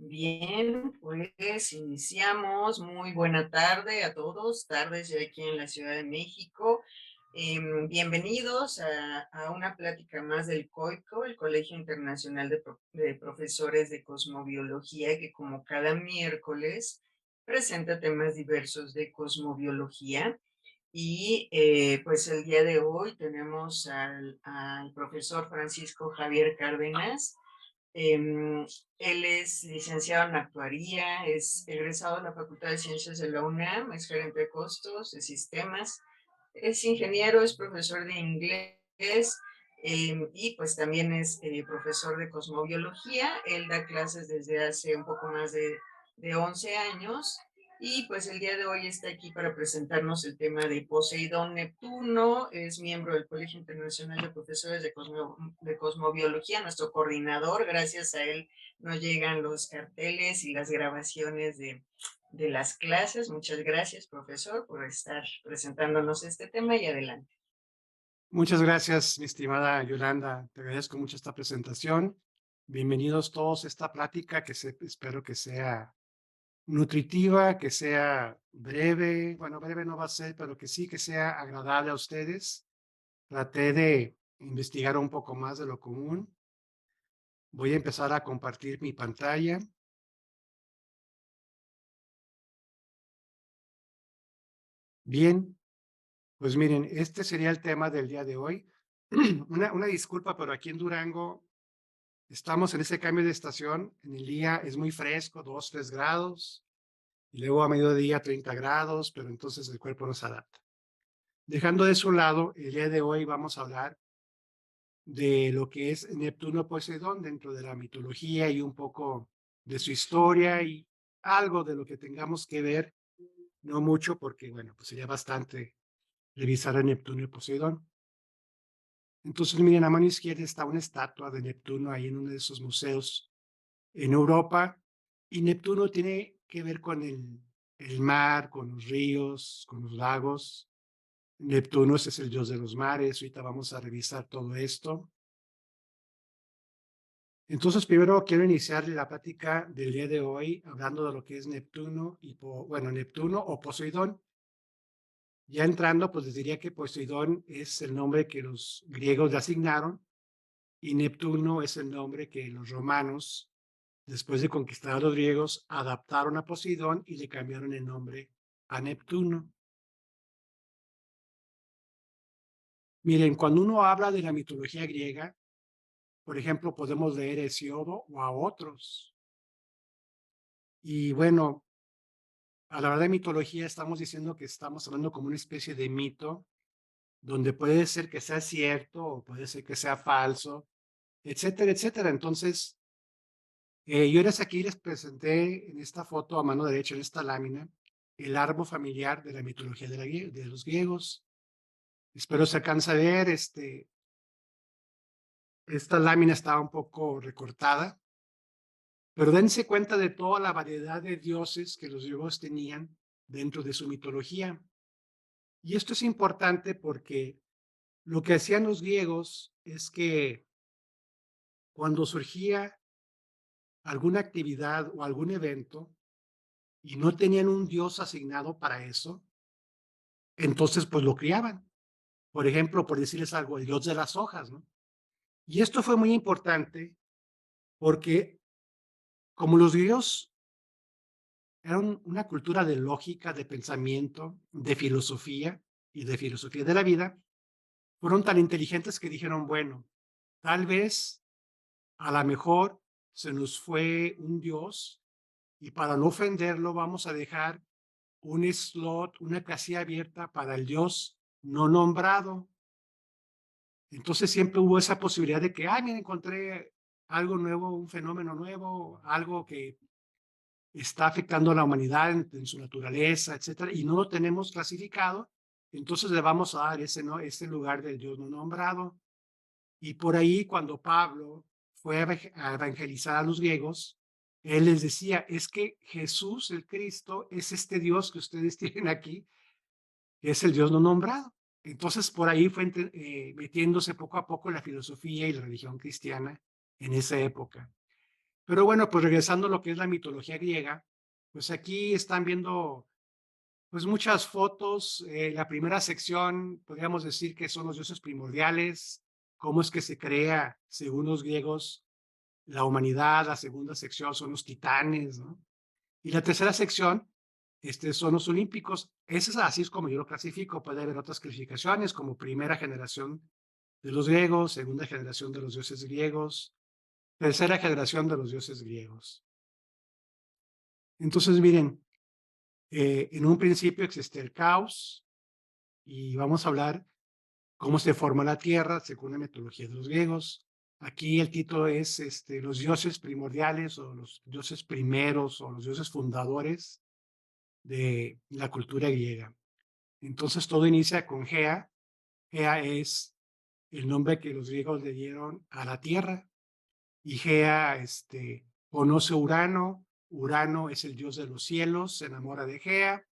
Bien, pues iniciamos. Muy buena tarde a todos, tardes ya aquí en la Ciudad de México. Bienvenidos a una plática más del COICO, el Colegio Internacional de Profesores de Cosmobiología, que como cada miércoles presenta temas diversos de cosmobiología. Y pues el día de hoy tenemos al profesor Francisco Javier Cárdenas. Em, Él es licenciado en actuaría, es egresado de la Facultad de Ciencias de la UNAM, es gerente de costos, de sistemas, es ingeniero, es profesor de inglés, y pues también es profesor de cosmobiología. Él da clases desde hace un poco más de 11 años y pues el día de hoy está aquí para presentarnos el tema de Poseidón Neptuno. Es miembro del Colegio Internacional de Profesores de Cosmobiología, nuestro coordinador. Gracias a él nos llegan los carteles y las grabaciones de las clases. Muchas gracias, profesor, por estar presentándonos este tema y adelante. Muchas gracias, mi estimada Yolanda. Te agradezco mucho esta presentación. Bienvenidos todos a esta plática espero que sea nutritiva, que sea breve. Bueno, breve no va a ser, pero que sí que sea agradable a ustedes. Traté de investigar un poco más de lo común. Voy a empezar a compartir mi pantalla. Bien, pues miren, este sería el tema del día de hoy. Una disculpa, pero aquí en Durango estamos en ese cambio de estación. En el día es muy fresco, 2, 3 grados, y luego a mediodía 30 grados, pero entonces el cuerpo no se adapta. Dejando de su lado, el día de hoy vamos a hablar de lo que es Neptuno Poseidón dentro de la mitología y un poco de su historia y algo de lo que tengamos que ver, no mucho porque, bueno, pues sería bastante revisar a Neptuno y Poseidón. Entonces, miren, a mano izquierda está una estatua de Neptuno ahí en uno de esos museos en Europa, y Neptuno tiene que ver con el mar, con los ríos, con los lagos. Neptuno es el dios de los mares. Ahorita vamos a revisar todo esto. Entonces, primero quiero iniciar la plática del día de hoy hablando de lo que es Neptuno bueno, Neptuno o Poseidón. Ya entrando, pues les diría que Poseidón es el nombre que los griegos le asignaron y Neptuno es el nombre que los romanos, después de conquistar a los griegos, adaptaron a Poseidón y le cambiaron el nombre a Neptuno. Miren, cuando uno habla de la mitología griega, por ejemplo, podemos leer a Hesiodo o a otros. Y bueno, a la hora de mitología estamos diciendo que estamos hablando como una especie de mito, donde puede ser que sea cierto o puede ser que sea falso, etcétera, etcétera. Entonces, yo aquí les presenté en esta foto a mano derecha, en esta lámina, el árbol familiar de la mitología de los griegos. Espero se alcance a ver. Esta lámina estaba un poco recortada, pero dense cuenta de toda la variedad de dioses que los griegos tenían dentro de su mitología. Y esto es importante porque lo que hacían los griegos es que cuando surgía alguna actividad o algún evento y no tenían un dios asignado para eso, entonces pues lo criaban. Por ejemplo, por decirles algo, el dios de las hojas, ¿no? Y esto fue muy importante porque como los griegos eran una cultura de lógica, de pensamiento, de filosofía de la vida, fueron tan inteligentes que dijeron, bueno, tal vez a lo mejor se nos fue un dios y para no ofenderlo vamos a dejar un slot, una casilla abierta para el dios no nombrado. Entonces siempre hubo esa posibilidad de que, ay, mira, encontré algo nuevo, un fenómeno nuevo, algo que está afectando a la humanidad en su naturaleza, etcétera, y no lo tenemos clasificado, entonces le vamos a dar ese, ¿no? Ese lugar del Dios no nombrado. Y por ahí, cuando Pablo fue a evangelizar a los griegos, él les decía, es que Jesús, el Cristo, es este Dios que ustedes tienen aquí, que es el Dios no nombrado. Entonces, por ahí fue metiéndose poco a poco la filosofía y la religión cristiana en esa época. Pero bueno, pues regresando a lo que es la mitología griega, pues aquí están viendo pues muchas fotos. La primera sección, podríamos decir que son los dioses primordiales, cómo es que se crea, según los griegos, la humanidad. La segunda sección son los titanes, ¿no? Y la tercera sección, son los olímpicos. Ese es así es como yo lo clasifico. Puede haber otras clasificaciones, como primera generación de los griegos, segunda generación de los dioses griegos, tercera generación de los dioses griegos. Entonces, miren, en un principio existe el caos y vamos a hablar cómo se forma la Tierra según la mitología de los griegos. Aquí el título es los dioses primordiales o los dioses primeros o los dioses fundadores de la cultura griega. Entonces todo inicia con Gea. Gea es el nombre que los griegos le dieron a la Tierra y Gea conoce a Urano. Urano es el dios de los cielos, se enamora de Gea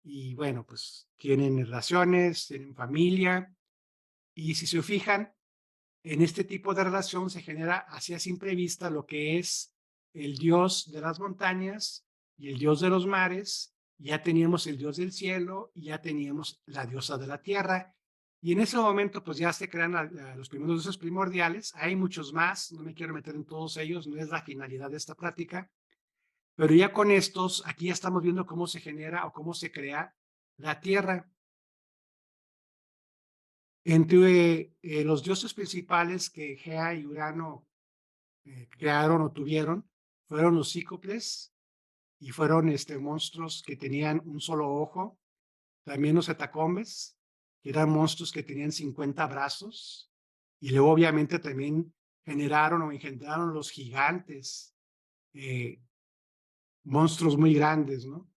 y bueno, pues tienen relaciones, tienen familia y si se fijan, en este tipo de relación se genera así a simple vista lo que es el dios de las montañas y el dios de los mares. Ya teníamos el dios del cielo y ya teníamos la diosa de la tierra. Y en ese momento, pues ya se crean los primeros dioses primordiales. Hay muchos más, no me quiero meter en todos ellos, no es la finalidad de esta práctica. Pero ya con estos, aquí ya estamos viendo cómo se genera o cómo se crea la tierra. Entre los dioses principales que Gea y Urano crearon o tuvieron fueron los cíclopes y fueron monstruos que tenían un solo ojo. También los hetacombes, que eran monstruos que tenían 50 brazos. Y luego obviamente también generaron o engendraron los gigantes, eh, monstruos muy grandes, ¿no?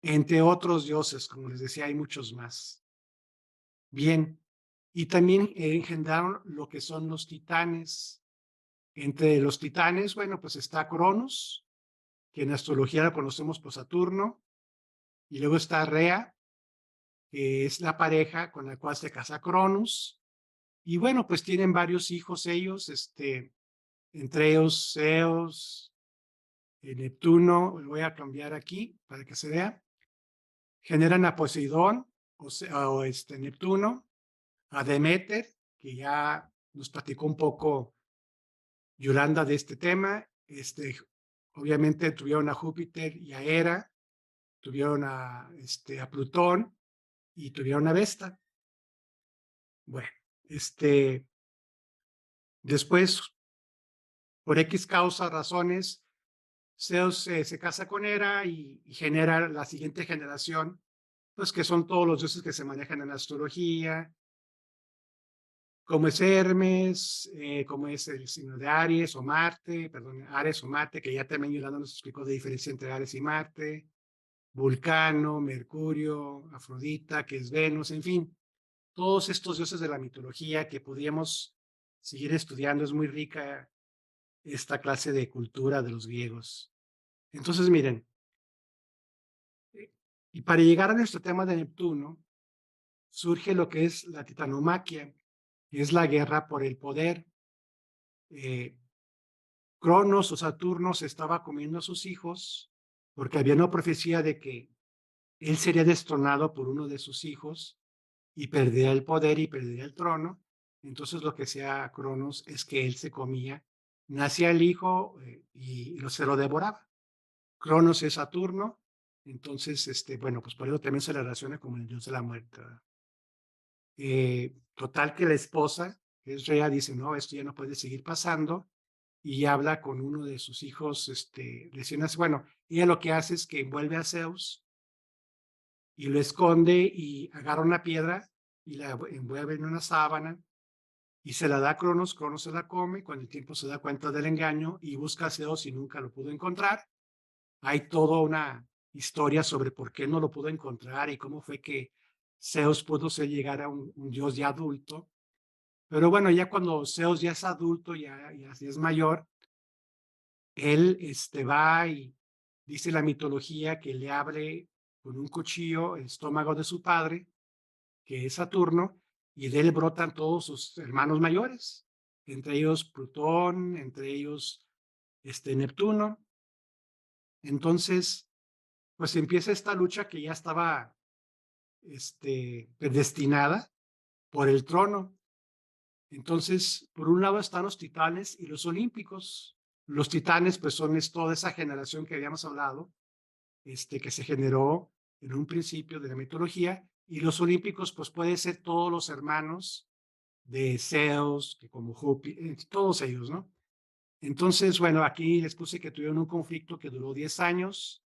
Entre otros dioses, como les decía, hay muchos más. Bien, y también engendraron lo que son los titanes. Entre los titanes, bueno, pues está Cronos, que en astrología la conocemos por Saturno, y luego está Rea, que es la pareja con la cual se casa Cronos, y bueno, pues tienen varios hijos ellos, entre ellos Zeus, Neptuno. Lo voy a cambiar aquí para que se vea. Generan a Poseidón o Neptuno, a Demeter, que ya nos platicó un poco Yolanda de este tema. Obviamente tuvieron a Júpiter y a Hera, tuvieron a Plutón y tuvieron a Vesta. Bueno, después, por X causa, razones, Zeus se casa con Hera y genera la siguiente generación, pues que son todos los dioses que se manejan en la astrología, como es Hermes, como es el signo de Aries o Marte, perdón, Ares o Marte, que ya también Yolanda nos explicó la diferencia entre Ares y Marte, Vulcano, Mercurio, Afrodita, que es Venus, en fin, todos estos dioses de la mitología que podríamos seguir estudiando. Es muy rica esta clase de cultura de los griegos. Entonces, miren, y para llegar a nuestro tema de Neptuno, surge lo que es la titanomaquia, que es la guerra por el poder. Cronos o Saturno se estaba comiendo a sus hijos porque había una profecía de que él sería destronado por uno de sus hijos y perdería el poder y perdería el trono. Entonces lo que hacía Cronos es que él se comía, nacía el hijo y se lo devoraba. Cronos es Saturno, entonces, bueno, pues por eso también se le relaciona como el dios de la muerte. Total que la esposa, que es Rea, dice, no, esto ya no puede seguir pasando, y habla con uno de sus hijos, recién nacido. Bueno, ella lo que hace es que envuelve a Zeus y lo esconde y agarra una piedra y la envuelve en una sábana y se la da a Cronos. Cronos se la come, con el tiempo se da cuenta del engaño y busca a Zeus y nunca lo pudo encontrar. Hay toda una historia sobre por qué no lo pudo encontrar y cómo fue que Zeus pudo ser llegar a un dios ya adulto. Pero bueno, ya cuando Zeus ya es adulto, ya es mayor, él va y dice la mitología que le abre con un cuchillo el estómago de su padre, que es Saturno, y de él brotan todos sus hermanos mayores, entre ellos Plutón, entre ellos Neptuno. Entonces, pues empieza esta lucha que ya estaba predestinada por el trono. Entonces, por un lado están los titanes y los olímpicos. Los titanes, pues son toda esa generación que habíamos hablado, que se generó en un principio de la mitología, y los olímpicos, pues puede ser todos los hermanos de Zeus, que como Júpiter, todos ellos, ¿no? Entonces, bueno, aquí les puse que tuvieron un conflicto que duró 10 años.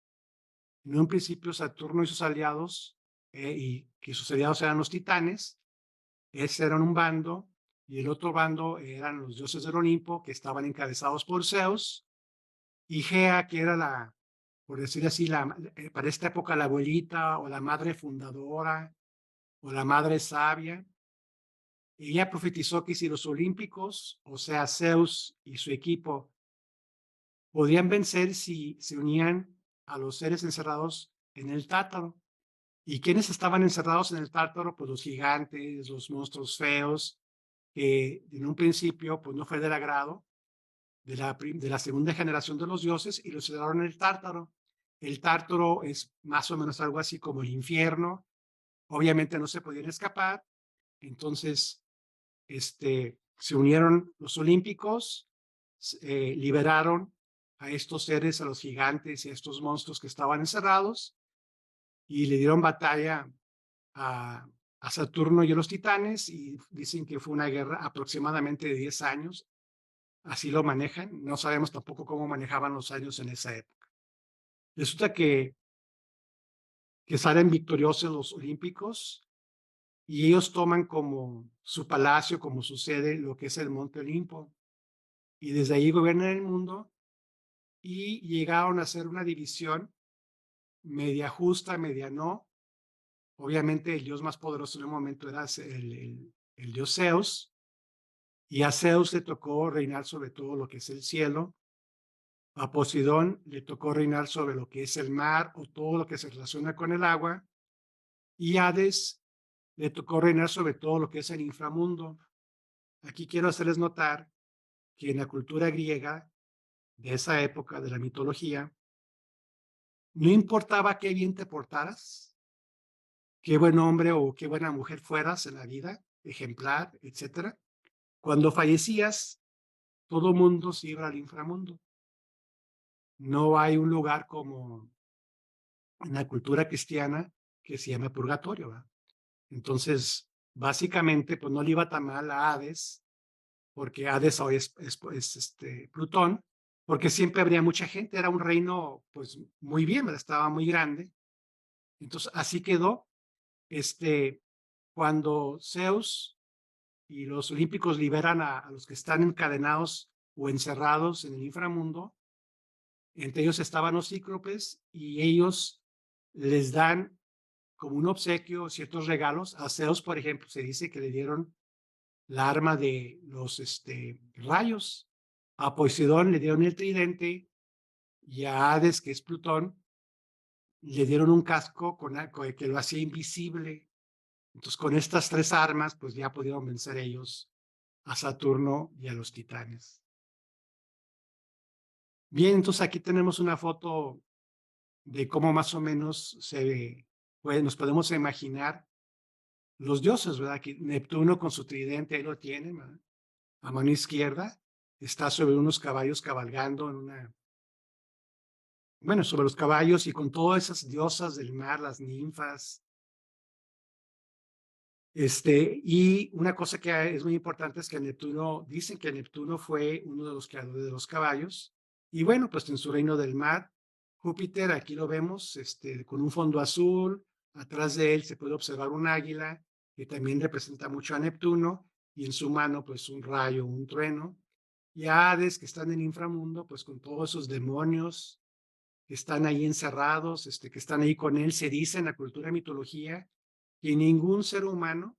En un principio, Saturno y sus aliados, y que sus aliados eran los titanes, ese eran un bando, y el otro bando eran los dioses del Olimpo, que estaban encabezados por Zeus, y Gea, que era por decir así, para esta época la abuelita o la madre fundadora o la madre sabia. Ella profetizó que si los olímpicos, o sea, Zeus y su equipo, podían vencer si se unían a los seres encerrados en el Tártaro. ¿Y quiénes estaban encerrados en el Tártaro? Pues los gigantes, los monstruos feos, que en un principio pues no fue del agrado de la segunda generación de los dioses y los encerraron en el Tártaro. El Tártaro es más o menos algo así como el infierno. Obviamente no se podían escapar. Entonces, se unieron los olímpicos, liberaron a estos seres, a los gigantes y a estos monstruos que estaban encerrados y le dieron batalla a, a Saturno y a los titanes, y dicen que fue una guerra aproximadamente de 10 años. Así lo manejan. No sabemos tampoco cómo manejaban los años en esa época. Resulta que salen victoriosos los olímpicos y ellos toman como su palacio, como su sede, lo que es el Monte Olimpo. Y desde ahí gobiernan el mundo y llegaron a hacer una división media justa, media no. Obviamente el dios más poderoso en el momento era el dios Zeus, y a Zeus le tocó reinar sobre todo lo que es el cielo. A Poseidón le tocó reinar sobre lo que es el mar o todo lo que se relaciona con el agua, y a Hades le tocó reinar sobre todo lo que es el inframundo. Aquí quiero hacerles notar que en la cultura griega de esa época de la mitología, no importaba qué bien te portaras, qué buen hombre o qué buena mujer fueras en la vida, ejemplar, etcétera. Cuando fallecías, todo mundo se iba al inframundo. No hay un lugar como en la cultura cristiana que se llama purgatorio, ¿verdad? Entonces, básicamente, pues no le iba tan mal a Hades, porque Hades hoy es Plutón, porque siempre habría mucha gente, era un reino, pues muy bien, ¿verdad? Estaba muy grande. Entonces, así quedó. Cuando Zeus y los olímpicos liberan a los que están encadenados o encerrados en el inframundo, entre ellos estaban los cíclopes, y ellos les dan como un obsequio ciertos regalos. A Zeus, por ejemplo, se dice que le dieron la arma de los rayos. A Poseidón le dieron el tridente, y a Hades, que es Plutón, le dieron un casco que lo hacía invisible. Entonces, con estas tres armas, pues ya pudieron vencer ellos a Saturno y a los titanes. Bien, entonces aquí tenemos una foto de cómo más o menos pues, nos podemos imaginar los dioses, ¿verdad? Aquí Neptuno con su tridente, ahí lo tienen, ¿verdad? A mano izquierda, está sobre unos caballos cabalgando bueno, sobre los caballos, y con todas esas diosas del mar, las ninfas. Y una cosa que es muy importante es que Neptuno, dicen que Neptuno fue uno de los creadores de los caballos. Y bueno, pues en su reino del mar, Júpiter, aquí lo vemos, con un fondo azul. Atrás de él se puede observar un águila, que también representa mucho a Neptuno, y en su mano, pues un rayo, un trueno. Y a Hades, que está en el inframundo, pues con todos esos demonios que están ahí encerrados, que están ahí con él. Se dice en la cultura mitología que ningún ser humano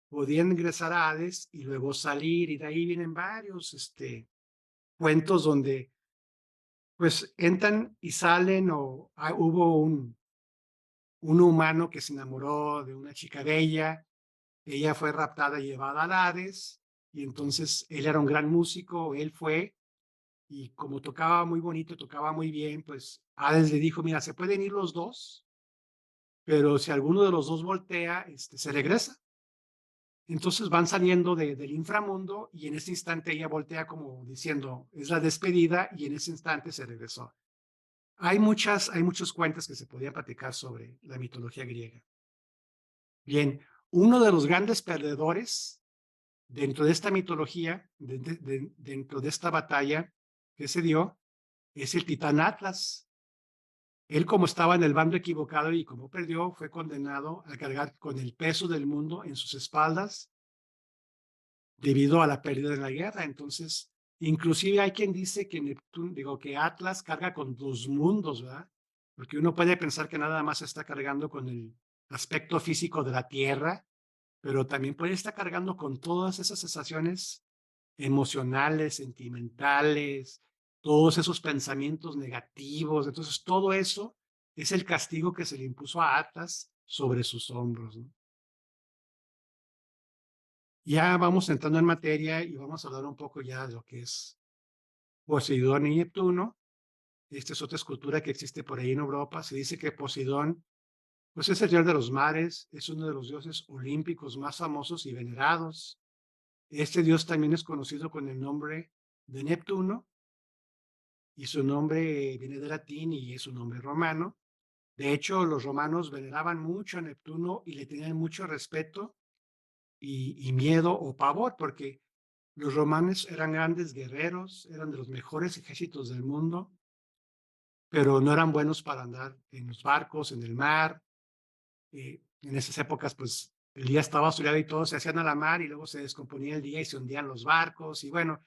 podían ingresar a Hades y luego salir, y de ahí vienen varios cuentos donde pues entran y salen, o hubo un humano que se enamoró de una chica bella, ella fue raptada y llevada al Hades, y entonces él era un gran músico, él fue, y como tocaba muy bonito, tocaba muy bien, pues Hades le dijo, mira, se pueden ir los dos, pero si alguno de los dos voltea, se regresa. Entonces van saliendo del inframundo y en ese instante ella voltea como diciendo, es la despedida y en ese instante se regresó. Hay muchos cuentos que se podían platicar sobre la mitología griega. Bien, uno de los grandes perdedores dentro de esta mitología, dentro de esta batalla que se dio, es el titán Atlas. Él, como estaba en el bando equivocado y como perdió, fue condenado a cargar con el peso del mundo en sus espaldas debido a la pérdida de la guerra. Entonces, inclusive hay quien dice que Neptuno, digo, que Atlas carga con dos mundos, ¿verdad? Porque uno puede pensar que nada más está cargando con el aspecto físico de la Tierra, pero también puede estar cargando con todas esas sensaciones emocionales, sentimentales, todos esos pensamientos negativos. Entonces, todo eso es el castigo que se le impuso a Atlas sobre sus hombros, ¿no? Ya vamos entrando en materia y vamos a hablar un poco ya de lo que es Poseidón y Neptuno. Esta es otra escultura que existe por ahí en Europa. Se dice que Poseidón, pues es el dios de los mares, es uno de los dioses olímpicos más famosos y venerados. Este dios también es conocido con el nombre de Neptuno y su nombre viene de latín y es un nombre romano. De hecho, los romanos veneraban mucho a Neptuno y le tenían mucho respeto y miedo o pavor, porque los romanos eran grandes guerreros, eran de los mejores ejércitos del mundo, pero no eran buenos para andar en los barcos, en el mar. En esas épocas, pues el día estaba soleado y todos se hacían a la mar y luego se descomponía el día y se hundían los barcos. Y bueno,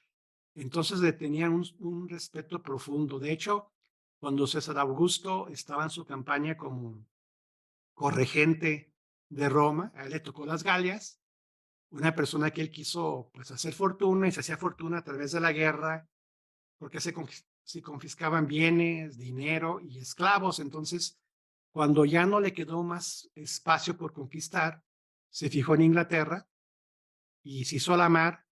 entonces le tenían un respeto profundo. De hecho, cuando César Augusto estaba en su campaña como corregente de Roma, a él le tocó las Galias, una persona que él quiso pues hacer fortuna y se hacía fortuna a través de la guerra, porque se confiscaban bienes, dinero y esclavos. Entonces, cuando ya no le quedó más espacio por conquistar, se fijó en Inglaterra y se hizo a la mar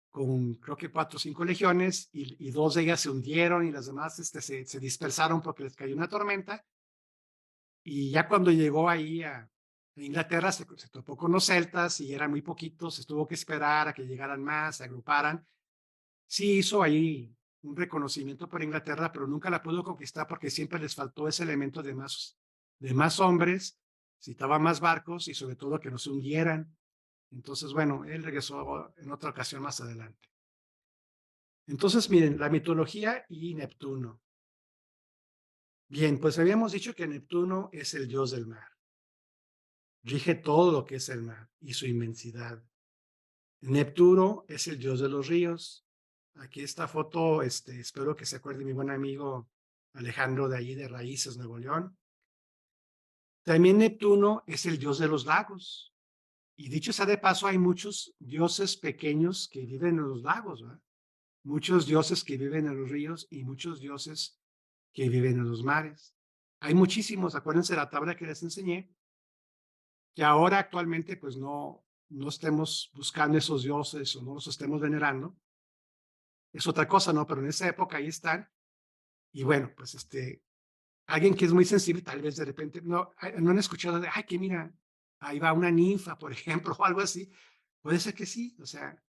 con creo que 4 o 5 legiones y dos de ellas se hundieron y las demás se dispersaron porque les cayó una tormenta. Y ya cuando llegó ahí a Inglaterra se topó con los celtas y eran muy poquitos, se tuvo que esperar a que llegaran más, se agruparan. Sí hizo ahí un reconocimiento por Inglaterra, pero nunca la pudo conquistar porque siempre les faltó ese elemento de más hombres, citaba más barcos y sobre todo que no se hundieran. Entonces, bueno, él regresó en otra ocasión más adelante. Entonces, miren, la mitología y Neptuno. Bien, pues habíamos dicho que Neptuno es el dios del mar. Rige todo lo que es el mar y su inmensidad. Neptuno es el dios de los ríos. Aquí esta foto, espero que se acuerde mi buen amigo Alejandro de allí de Raíces, Nuevo León. También Neptuno es el dios de los lagos. Y dicho sea de paso, hay muchos dioses pequeños que viven en los lagos, ¿verdad? Muchos dioses que viven en los ríos y muchos dioses que viven en los mares. Hay muchísimos, acuérdense de la tabla que les enseñé, que ahora actualmente pues no estemos buscando esos dioses o no los estemos venerando. Es otra cosa, ¿no? Pero en esa época ahí están. Y bueno, pues alguien que es muy sensible, tal vez de repente, no han escuchado de, ay, que mira, ahí va una ninfa, por ejemplo, o algo así. Puede ser que sí, o sea,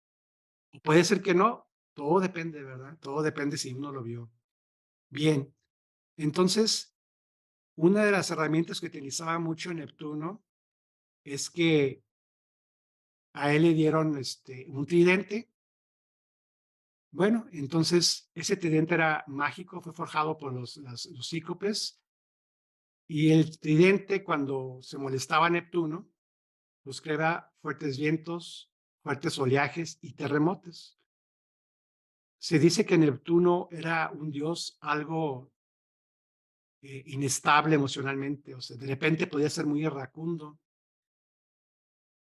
o puede ser que no. Todo depende, ¿verdad? Todo depende si uno lo vio. Bien, entonces, una de las herramientas que utilizaba mucho Neptuno es que a él le dieron un tridente. Bueno, entonces ese tridente era mágico, fue forjado por los cíclopes y el tridente cuando se molestaba a Neptuno, pues creaba fuertes vientos, fuertes oleajes y terremotos. Se dice que Neptuno era un dios algo inestable emocionalmente, o sea, de repente podía ser muy irracundo.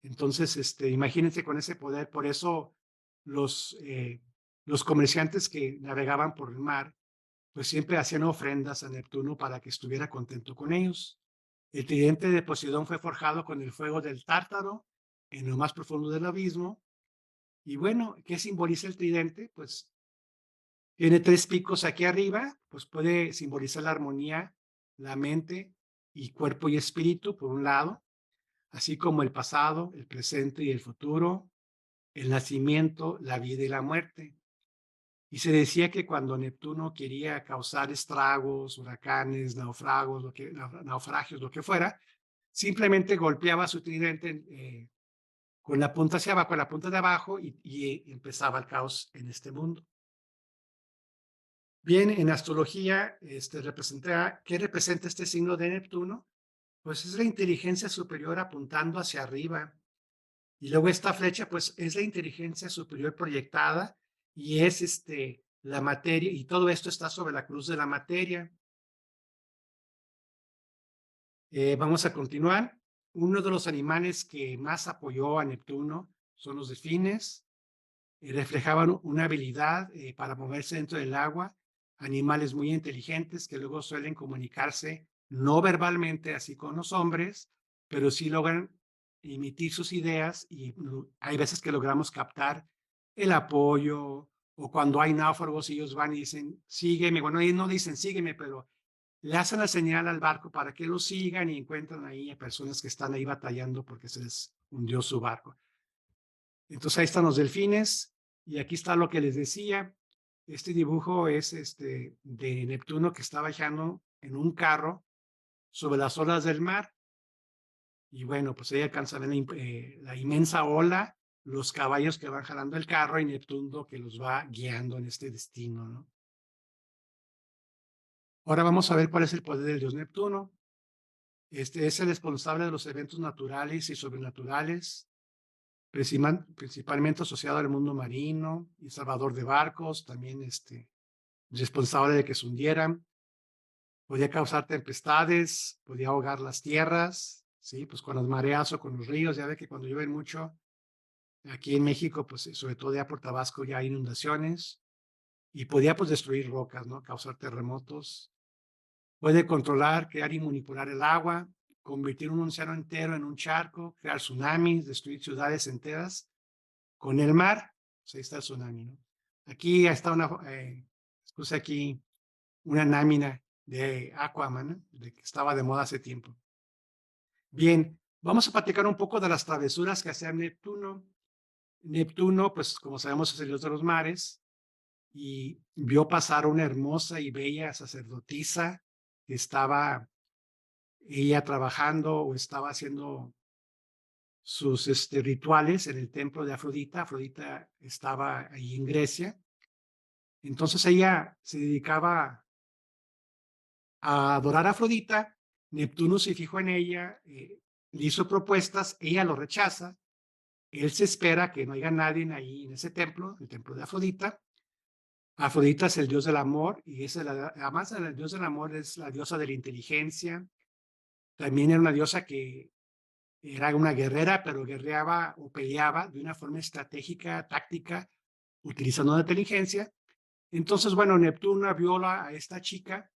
Entonces, imagínense con ese poder, por eso los comerciantes que navegaban por el mar pues siempre hacían ofrendas a Neptuno para que estuviera contento con ellos. El tridente de Poseidón fue forjado con el fuego del Tártaro en lo más profundo del abismo. Y bueno, ¿qué simboliza el tridente? Pues Tiene 3 picos aquí arriba, pues puede simbolizar la armonía, la mente y cuerpo y espíritu, por un lado, así como el pasado, el presente y el futuro, el nacimiento, la vida y la muerte. Y se decía que cuando Neptuno quería causar estragos, huracanes, naufragios, lo que fuera, simplemente golpeaba su tridente con la punta hacia abajo, con la punta de abajo, y empezaba el caos en este mundo. Bien, en astrología, ¿qué representa este signo de Neptuno? Pues es la inteligencia superior apuntando hacia arriba. Y luego esta flecha, pues es la inteligencia superior proyectada y es la materia, y todo esto está sobre la cruz de la materia. Vamos a continuar. Uno de los animales que más apoyó a Neptuno son los delfines. Reflejaban una habilidad para moverse dentro del agua, animales muy inteligentes que luego suelen comunicarse no verbalmente así con los hombres, pero sí logran emitir sus ideas y hay veces que logramos captar el apoyo o cuando hay náufragos ellos van y dicen, sígueme, bueno, ellos no dicen sígueme, pero le hacen la señal al barco para que lo sigan y encuentran ahí a personas que están ahí batallando porque se les hundió su barco. Entonces ahí están los delfines y aquí está lo que les decía. Este dibujo es de Neptuno que está viajando en un carro sobre las olas del mar y bueno, pues ahí alcanza a ver la inmensa ola, los caballos que van jalando el carro y Neptuno que los va guiando en este destino, ¿no? Ahora vamos a ver cuál es el poder del dios Neptuno. Este es el responsable de los eventos naturales y sobrenaturales, principalmente asociado al mundo marino y salvador de barcos, también responsable de que se hundieran, podía causar tempestades, podía ahogar las tierras, ¿sí? Pues con las mareas o con los ríos, ya ve que cuando llueve mucho, aquí en México, pues sobre todo ya por Tabasco ya hay inundaciones, y podía pues destruir rocas, ¿no? Causar terremotos, puede controlar, crear y manipular el agua, convertir un océano entero en un charco, crear tsunamis, destruir ciudades enteras con el mar, pues ahí está el tsunami, ¿no? Aquí está puse aquí una lámina de Aquaman, ¿no? De que estaba de moda hace tiempo. Bien, vamos a platicar un poco de las travesuras que hacía Neptuno. Neptuno, pues como sabemos, es el dios de los mares y vio pasar una hermosa y bella sacerdotisa que estaba ella trabajando o estaba haciendo sus rituales en el templo de Afrodita. Afrodita estaba ahí en Grecia. Entonces ella se dedicaba a adorar a Afrodita. Neptuno se fijó en ella, le hizo propuestas, ella lo rechaza. Él se espera que no haya nadie ahí en ese templo, el templo de Afrodita. Afrodita es el dios del amor y además el dios del amor es la diosa de la inteligencia. También era una diosa que era una guerrera, pero guerreaba o peleaba de una forma estratégica, táctica, utilizando la inteligencia. Entonces, bueno, Neptuno viola a esta chica.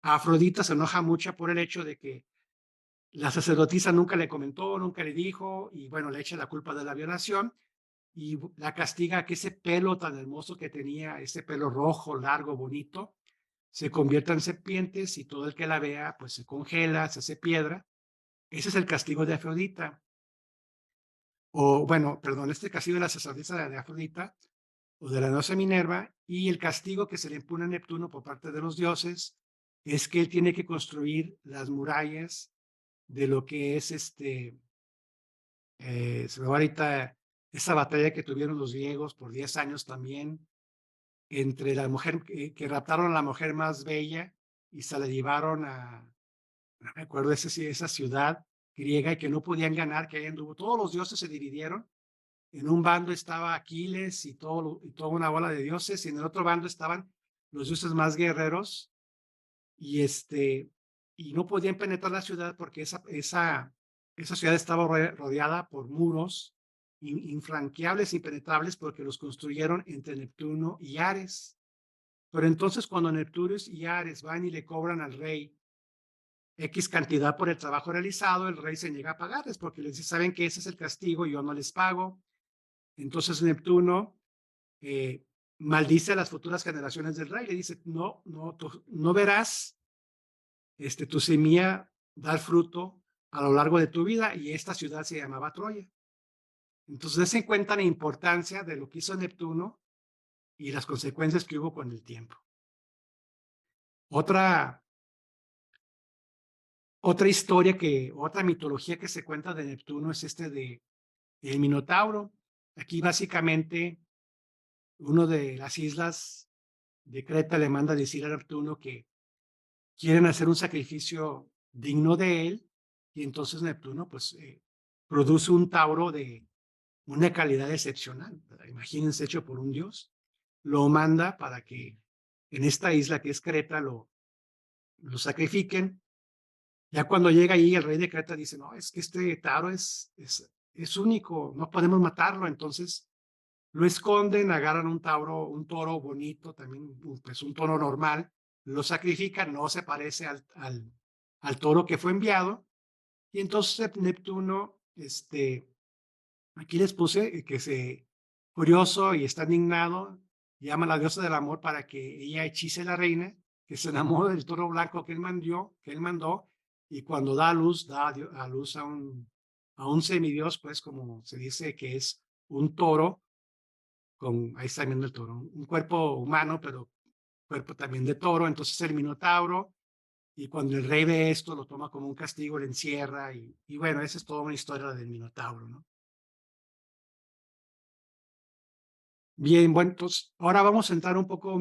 Afrodita se enoja mucho por el hecho de que la sacerdotisa nunca le comentó, nunca le dijo, y bueno, le echa la culpa de la violación y la castiga que ese pelo tan hermoso que tenía, ese pelo rojo, largo, bonito, se convierta en serpientes y todo el que la vea, pues se congela, se hace piedra. Ese es el castigo de Afrodita. O bueno, perdón, este castigo de la sacerdotisa de Afrodita o de la diosa Minerva, y el castigo que se le impone a Neptuno por parte de los dioses es que él tiene que construir las murallas de lo que es se me va ahorita esa batalla que tuvieron los griegos por 10 años también, entre la mujer que raptaron a la mujer más bella y se la llevaron no me acuerdo, esa ciudad griega y que no podían ganar, que ahí anduvo. Todos los dioses se dividieron. En un bando estaba Aquiles y toda una bola de dioses, y en el otro bando estaban los dioses más guerreros, y y no podían penetrar la ciudad porque esa ciudad estaba rodeada por muros infranqueables, impenetrables, porque los construyeron entre Neptuno y Ares. Pero entonces cuando Neptuno y Ares van y le cobran al rey X cantidad por el trabajo realizado, el rey se niega a pagarles porque les dice, saben que ese es el castigo, yo no les pago. Entonces Neptuno maldice a las futuras generaciones del rey. Le dice, no, no, no verás tu semilla dar fruto a lo largo de tu vida, y esta ciudad se llamaba Troya. Entonces, se cuenta la importancia de lo que hizo Neptuno y las consecuencias que hubo con el tiempo. Otra, otra mitología que se cuenta de Neptuno es de el Minotauro. Aquí básicamente uno de las islas de Creta le manda a decir a Neptuno que quieren hacer un sacrificio digno de él, y entonces Neptuno pues produce un tauro de una calidad excepcional, imagínense, hecho por un dios, lo manda para que en esta isla que es Creta lo sacrifiquen. Ya cuando llega ahí el rey de Creta dice, no, es que este tauro es único, no podemos matarlo. Entonces lo esconden, agarran un toro bonito, también pues un toro normal, lo sacrifican, no se parece al toro que fue enviado, y entonces Neptuno, aquí les puse furioso y está indignado, llama a la diosa del amor para que ella hechice a la reina, que se enamore del toro blanco que él mandó, y cuando da a luz, a luz a un semidios, pues como se dice que es un toro, ahí está viendo el toro, un cuerpo humano, pero cuerpo también de toro. Entonces el Minotauro, y cuando el rey ve esto, lo toma como un castigo, le encierra, y bueno, esa es toda una historia del Minotauro, ¿no? Bien, bueno, entonces ahora vamos a entrar un poco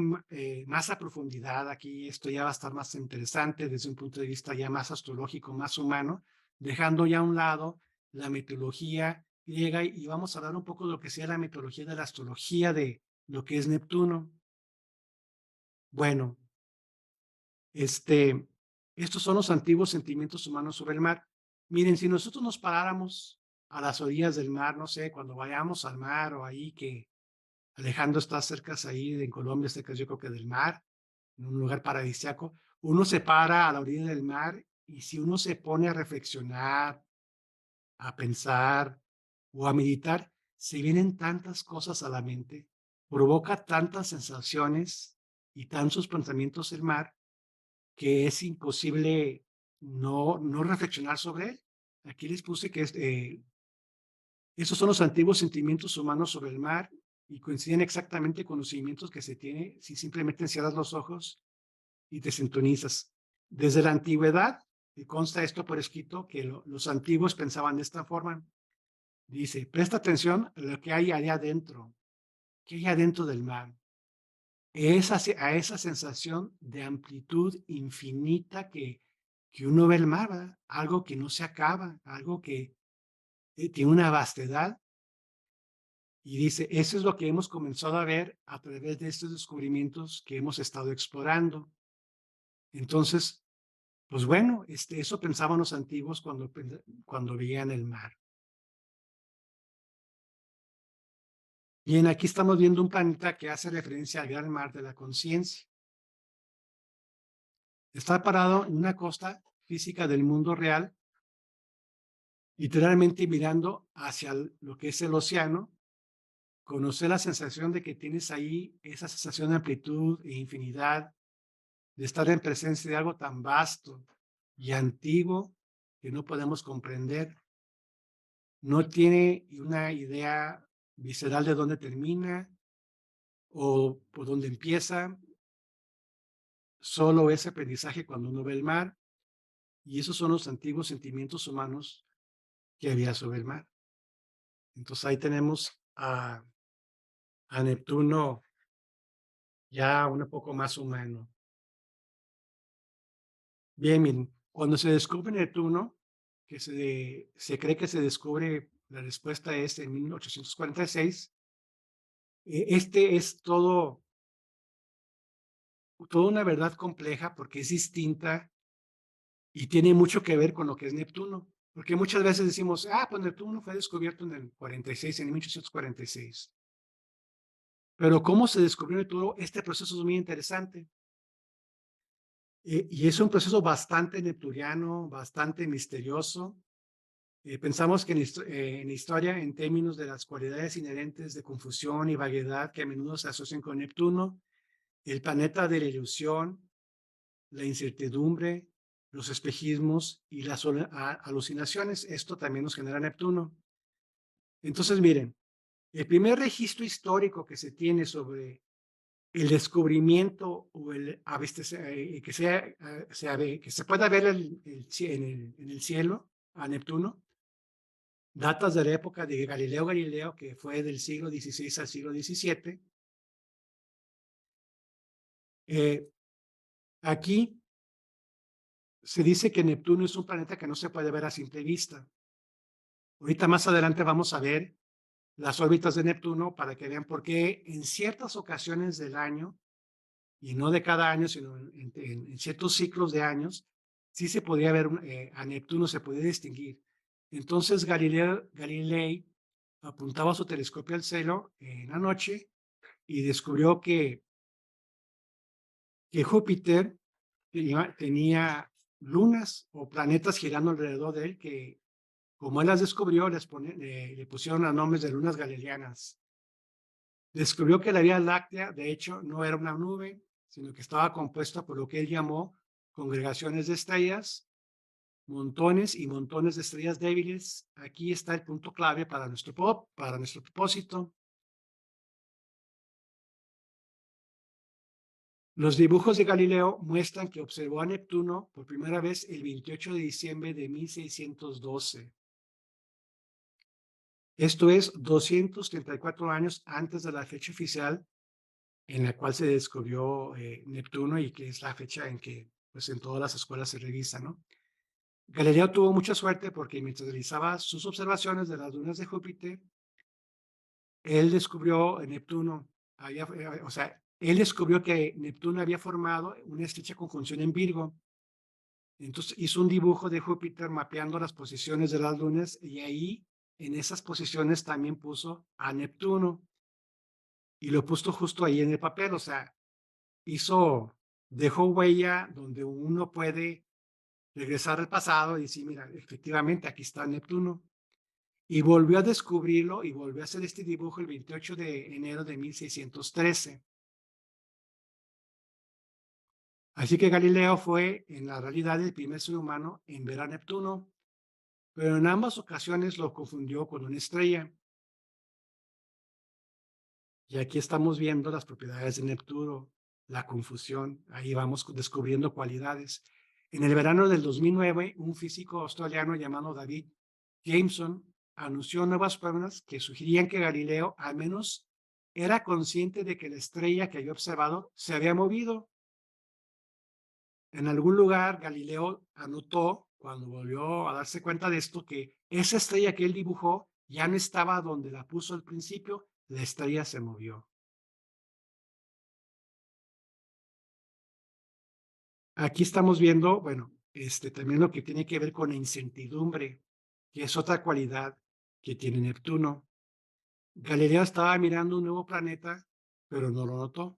más a profundidad. Aquí esto ya va a estar más interesante desde un punto de vista ya más astrológico, más humano, dejando ya a un lado la mitología griega, y vamos a hablar un poco de lo que sea la mitología de la astrología de lo que es Neptuno. Bueno, estos son los antiguos sentimientos humanos sobre el mar. Miren, si nosotros nos paráramos a las orillas del mar, no sé, cuando vayamos al mar, o ahí que Alejandro está cerca ahí en Colombia, cerca yo creo que del mar, en un lugar paradisíaco, uno se para a la orilla del mar, y si uno se pone a reflexionar, a pensar o a meditar, se vienen tantas cosas a la mente, provoca tantas sensaciones y tantos pensamientos el mar, que es imposible no reflexionar sobre él. Aquí les puse que esos son los antiguos sentimientos humanos sobre el mar, y coinciden exactamente con los sentimientos que se tiene si simplemente cierras los ojos y te sintonizas. Desde la antigüedad, y consta esto por escrito, que los antiguos pensaban de esta forma. Dice, presta atención a lo que hay allá adentro, que hay adentro del mar. A esa sensación de amplitud infinita que uno ve el mar, ¿verdad? Algo que no se acaba, algo que tiene una vastedad. Y dice, eso es lo que hemos comenzado a ver a través de estos descubrimientos que hemos estado explorando. Entonces, pues bueno, eso pensaban los antiguos cuando veían el mar. Bien, aquí estamos viendo un planeta que hace referencia al gran mar de la conciencia. Está parado en una costa física del mundo real, literalmente mirando hacia lo que es el océano. Conocer la sensación de que tienes ahí, esa sensación de amplitud e infinidad, de estar en presencia de algo tan vasto y antiguo que no podemos comprender. No tiene una idea visceral de dónde termina o por dónde empieza. Solo ese aprendizaje cuando uno ve el mar, y esos son los antiguos sentimientos humanos que había sobre el mar. Entonces ahí tenemos a Neptuno ya un poco más humano. Bien, miren, cuando se descubre Neptuno, que se cree que se descubre, la respuesta es en 1846, es toda una verdad compleja, porque es distinta y tiene mucho que ver con lo que es Neptuno. Porque muchas veces decimos, pues Neptuno fue descubierto en el 46, en 1846. Pero cómo se descubrió Neptuno, este proceso es muy interesante. Y es un proceso bastante neptuniano, bastante misterioso. Pensamos que en la historia, en términos de las cualidades inherentes de confusión y vaguedad que a menudo se asocian con Neptuno, el planeta de la ilusión, la incertidumbre, los espejismos y las alucinaciones. Esto también nos genera Neptuno. Entonces, miren, el primer registro histórico que se tiene sobre el descubrimiento o que se pueda ver en el cielo a Neptuno, datas de la época de Galileo Galileo, que fue del siglo XVI al siglo XVII. Aquí se dice que Neptuno es un planeta que no se puede ver a simple vista. Ahorita más adelante vamos a ver las órbitas de Neptuno para que vean por qué en ciertas ocasiones del año, y no de cada año, sino en ciertos ciclos de años, sí se podía ver a Neptuno, se podía distinguir. Entonces Galilei apuntaba su telescopio al cielo en la noche y descubrió que Júpiter tenía lunas o planetas girando alrededor de él que, como él las descubrió, le pusieron los nombres de lunas galileanas. Descubrió que la Vía Láctea, de hecho, no era una nube, sino que estaba compuesta por lo que él llamó congregaciones de estrellas, montones y montones de estrellas débiles. Aquí está el punto clave para nuestro propósito. Los dibujos de Galileo muestran que observó a Neptuno por primera vez el 28 de diciembre de 1612. Esto es 234 años antes de la fecha oficial en la cual se descubrió Neptuno y que es la fecha en que pues, en todas las escuelas se revisa, ¿no? Galileo tuvo mucha suerte porque mientras realizaba sus observaciones de las lunas de Júpiter, él descubrió Neptuno, o sea, él descubrió que Neptuno había formado una estrecha conjunción en Virgo. Entonces hizo un dibujo de Júpiter mapeando las posiciones de las lunas y ahí en esas posiciones también puso a Neptuno y lo puso justo ahí en el papel, o sea, dejó huella donde uno puede regresar al pasado y decir, mira, efectivamente aquí está Neptuno. Y volvió a descubrirlo y volvió a hacer este dibujo el 28 de enero de 1613. Así que Galileo fue en la realidad el primer ser humano en ver a Neptuno, pero en ambas ocasiones lo confundió con una estrella. Y aquí estamos viendo las propiedades de Neptuno, la confusión, ahí vamos descubriendo cualidades. En el verano del 2009, un físico australiano llamado David Jameson anunció nuevas pruebas que sugerían que Galileo al menos era consciente de que la estrella que había observado se había movido. En algún lugar, Galileo anotó, cuando volvió a darse cuenta de esto, que esa estrella que él dibujó ya no estaba donde la puso al principio, la estrella se movió. Aquí estamos viendo, bueno, también lo que tiene que ver con la incertidumbre, que es otra cualidad que tiene Neptuno. Galileo estaba mirando un nuevo planeta, pero no lo notó.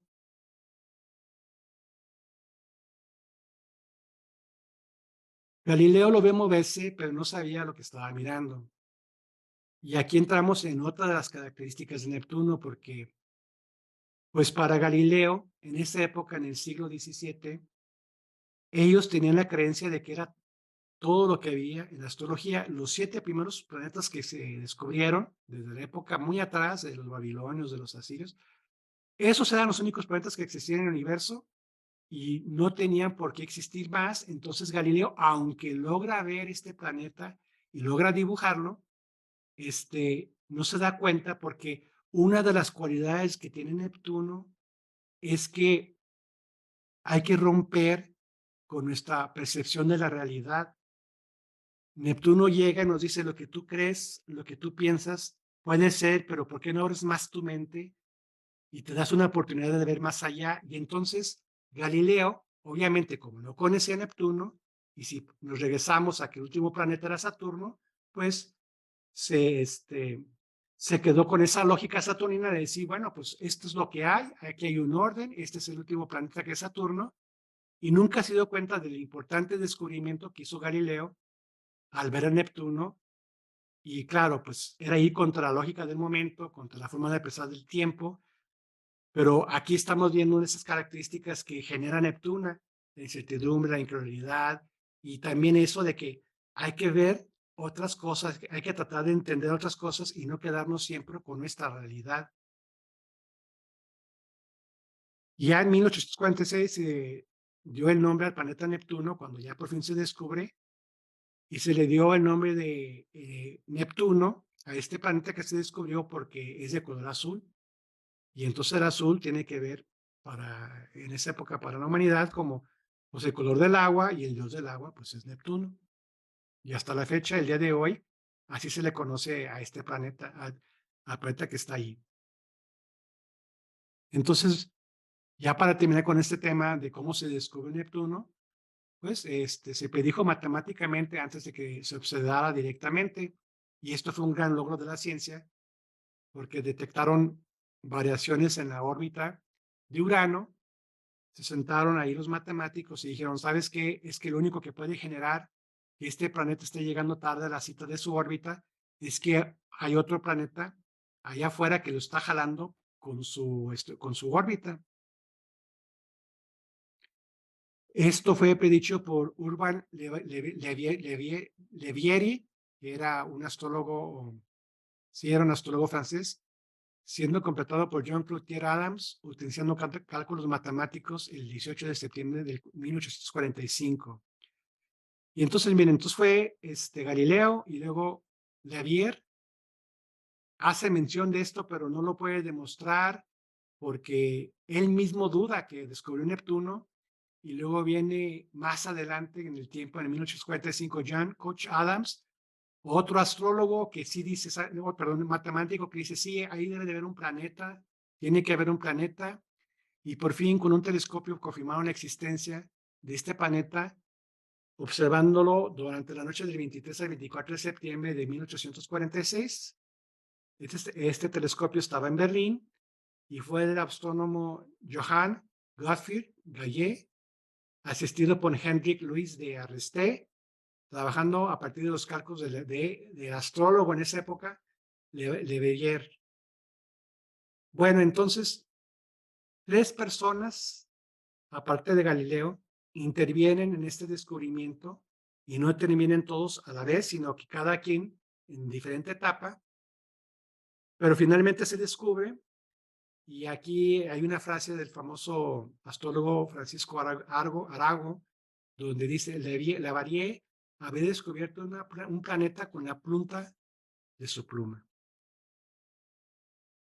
Galileo lo ve moverse, pero no sabía lo que estaba mirando. Y aquí entramos en otra de las características de Neptuno, porque, pues para Galileo, en esa época, en el siglo XVII, ellos tenían la creencia de que era todo lo que había en la astrología. Los 7 primeros planetas que se descubrieron desde la época muy atrás de los babilonios, de los asirios, esos eran los únicos planetas que existían en el universo y no tenían por qué existir más. Entonces Galileo, aunque logra ver este planeta y logra dibujarlo, no se da cuenta porque una de las cualidades que tiene Neptuno es que hay que romper con nuestra percepción de la realidad. Neptuno llega y nos dice lo que tú crees, lo que tú piensas, puede ser, pero ¿por qué no abres más tu mente y te das una oportunidad de ver más allá? Y entonces Galileo, obviamente como no conocía a Neptuno, y si nos regresamos a que el último planeta era Saturno, pues se, se quedó con esa lógica saturnina de decir, bueno, pues esto es lo que hay, aquí hay un orden, este es el último planeta que es Saturno, y nunca se dio cuenta del importante descubrimiento que hizo Galileo al ver a Neptuno Y claro, pues era ir contra la lógica del momento, contra la forma de pensar del tiempo, pero aquí estamos viendo una de esas características que genera Neptuna, la incertidumbre, la incredulidad y también eso de que hay que ver otras cosas, hay que tratar de entender otras cosas y no quedarnos siempre con nuestra realidad. Ya en 1846 se dio el nombre al planeta Neptuno cuando ya por fin se descubre y se le dio el nombre de Neptuno a este planeta que se descubrió porque es de color azul. Y entonces el azul tiene que ver en esa época para la humanidad como pues, el color del agua y el dios del agua pues es Neptuno. Y hasta la fecha, el día de hoy, así se le conoce a este planeta, al planeta que está ahí. Entonces, ya para terminar con este tema de cómo se descubre Neptuno, pues se predijo matemáticamente antes de que se observara directamente. Y esto fue un gran logro de la ciencia porque detectaron variaciones en la órbita de Urano. Se sentaron ahí los matemáticos y dijeron, ¿sabes qué? Es que lo único que puede generar que este planeta esté llegando tarde a la cita de su órbita es que hay otro planeta allá afuera que lo está jalando con su órbita. Esto fue predicho por Urban Levieri, que era un astrólogo, sí, era un astrólogo francés, siendo completado por John Cloutier Adams, utilizando cálculos matemáticos el 18 de septiembre de 1845. Y entonces, miren, entonces fue Galileo y luego Levier hace mención de esto, pero no lo puede demostrar porque él mismo duda que descubrió Neptuno y luego viene más adelante en el tiempo, en 1845, John Couch Adams, otro astrólogo que sí dice, no, perdón, matemático que dice, sí, ahí debe de haber un planeta, tiene que haber un planeta, y por fin con un telescopio confirmaron la existencia de este planeta, observándolo durante la noche del 23 al 24 de septiembre de 1846. Este telescopio estaba en Berlín y fue el astrónomo Johann Gottfried Galle, asistido por Hendrik Louis de Arreste, trabajando a partir de los cálculos del astrólogo en esa época, Le Verrier. Bueno, entonces, tres personas, aparte de Galileo, intervienen en este descubrimiento y no intervienen todos a la vez, sino que cada quien en diferente etapa, pero finalmente se descubre. Y aquí hay una frase del famoso astrólogo Francisco Arago, donde dice, Leverrier había descubierto un planeta con la punta de su pluma.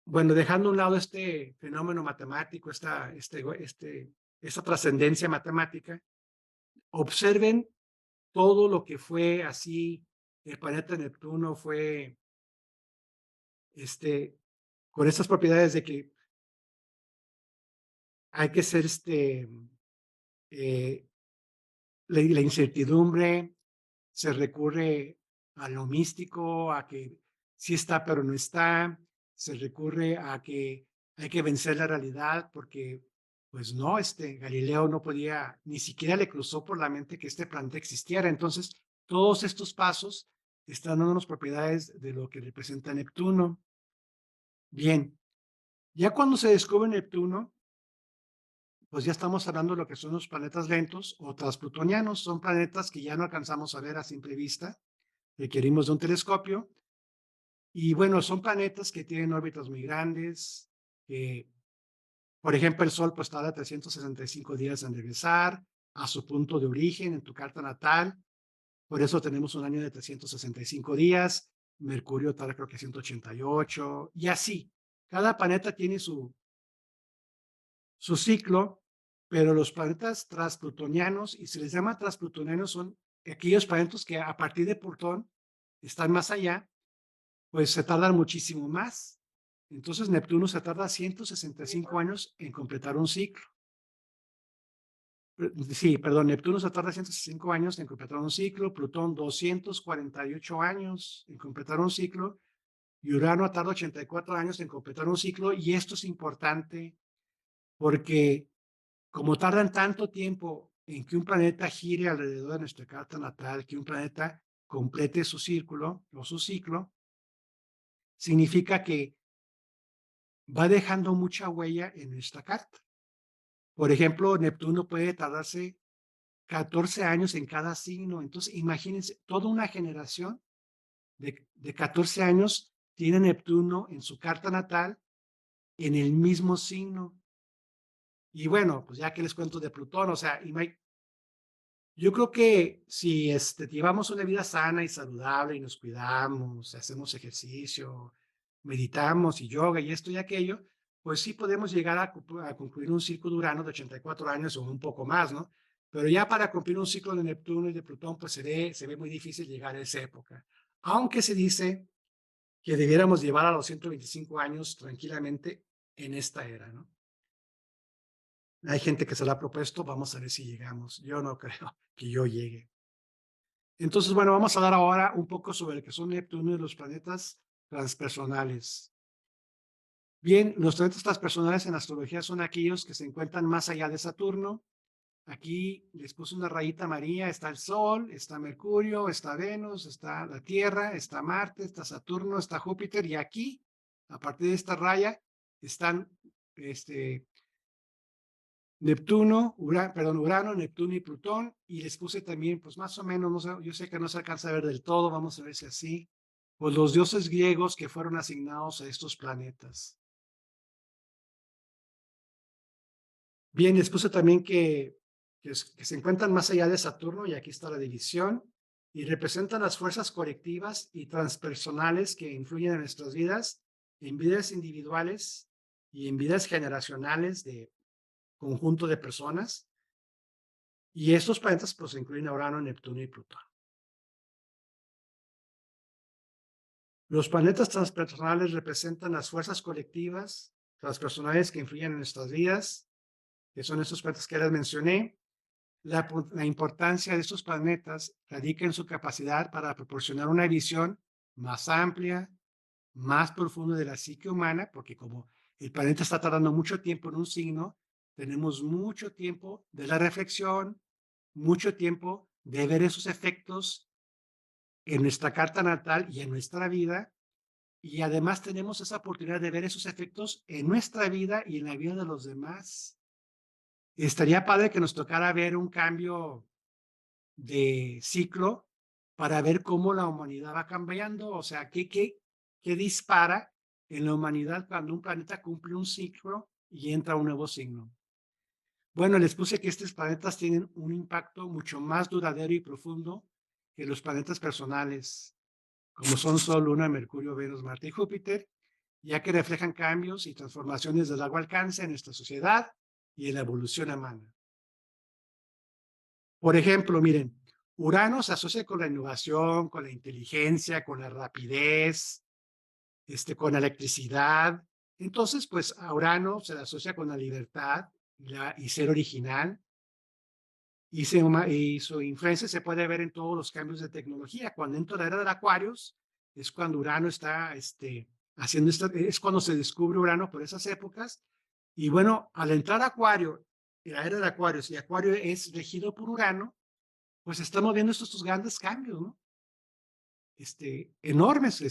Bueno, dejando a un lado este fenómeno matemático, esta trascendencia matemática, observen todo lo que fue así, el planeta Neptuno fue con estas propiedades de que hay que ser eh, la incertidumbre, se recurre a lo místico, a que sí está, pero no está, se recurre a que hay que vencer la realidad porque, pues no, Galileo no podía, ni siquiera le cruzó por la mente que este planeta existiera. Entonces, todos estos pasos están dando las propiedades de lo que representa Neptuno. Bien, ya cuando se descubre Neptuno, pues ya estamos hablando de lo que son los planetas lentos o transplutonianos. Son planetas que ya no alcanzamos a ver a simple vista, requerimos de un telescopio. Y bueno, son planetas que tienen órbitas muy grandes. Por ejemplo, el Sol pues tarda 365 días en regresar a su punto de origen en tu carta natal. Por eso tenemos un año de 365 días. Mercurio tarda creo que 188 y así. Cada planeta tiene su ciclo, pero los planetas transplutonianos, y se les llama transplutonianos, son aquellos planetas que a partir de Plutón están más allá, pues se tardan muchísimo más. Entonces Neptuno se tarda 165 años en completar un ciclo. Sí, perdón, Neptuno se tarda 165 años en completar un ciclo, Plutón 248 años en completar un ciclo, y Urano tarda 84 años en completar un ciclo, y esto es importante porque como tardan tanto tiempo en que un planeta gire alrededor de nuestra carta natal, que un planeta complete su círculo o su ciclo, significa que va dejando mucha huella en nuestra carta. Por ejemplo, Neptuno puede tardarse 14 años en cada signo. Entonces, imagínense, toda una generación de 14 años tiene Neptuno en su carta natal en el mismo signo. Y bueno, pues ya que les cuento de Plutón, o sea, yo creo que si llevamos una vida sana y saludable y nos cuidamos, hacemos ejercicio, meditamos y yoga y esto y aquello, pues sí podemos llegar a concluir un ciclo de Urano de 84 años o un poco más, ¿no? Pero ya para cumplir un ciclo de Neptuno y de Plutón, pues se ve muy difícil llegar a esa época. Aunque se dice que debiéramos llevar a los 125 años tranquilamente en esta era, ¿no? Hay gente que se lo ha propuesto, vamos a ver si llegamos. Yo no creo que yo llegue. Entonces, bueno, vamos a hablar ahora un poco sobre lo que son Neptuno y los planetas transpersonales. Bien, los planetas transpersonales en astrología son aquellos que se encuentran más allá de Saturno. Aquí les puse una rayita amarilla, está el Sol, está Mercurio, está Venus, está la Tierra, está Marte, está Saturno, está Júpiter, y aquí, a partir de esta raya, están Urano, Neptuno y Plutón, y les puse también, pues más o menos, no sé, yo sé que no se alcanza a ver del todo, vamos a ver si así, pues los dioses griegos que fueron asignados a estos planetas. Bien, les puse también que se encuentran más allá de Saturno, y aquí está la división, y representan las fuerzas colectivas y transpersonales que influyen en nuestras vidas, en vidas individuales y en vidas generacionales de conjunto de personas. Y estos planetas pues incluyen a Urano, Neptuno y Plutón. Los planetas transpersonales representan las fuerzas colectivas transpersonales que influyen en nuestras vidas, que son estos planetas que les mencioné. La importancia de estos planetas radica en su capacidad para proporcionar una visión más amplia, más profunda de la psique humana, porque como el planeta está tardando mucho tiempo en un signo, tenemos mucho tiempo de la reflexión, mucho tiempo de ver esos efectos en nuestra carta natal y en nuestra vida, y además tenemos esa oportunidad de ver esos efectos en nuestra vida y en la vida de los demás. Estaría padre que nos tocara ver un cambio de ciclo para ver cómo la humanidad va cambiando, o sea, qué dispara en la humanidad cuando un planeta cumple un ciclo y entra un nuevo signo. Bueno, les puse que estos planetas tienen un impacto mucho más duradero y profundo que los planetas personales, como son Sol, Luna, Mercurio, Venus, Marte y Júpiter, ya que reflejan cambios y transformaciones de largo alcance en nuestra sociedad y en la evolución humana. Por ejemplo, miren, Urano se asocia con la innovación, con la inteligencia, con la rapidez, con la electricidad. Entonces, pues a Urano se le asocia con la libertad y ser original, y su influencia se puede ver en todos los cambios de tecnología. Cuando entra la era del Acuarios, es cuando Urano está haciendo es cuando se descubre Urano por esas épocas. Y bueno, al entrar a Acuario, la era de Acuarios, y Acuario es regido por Urano, pues estamos viendo estos grandes cambios, ¿no? Enormes,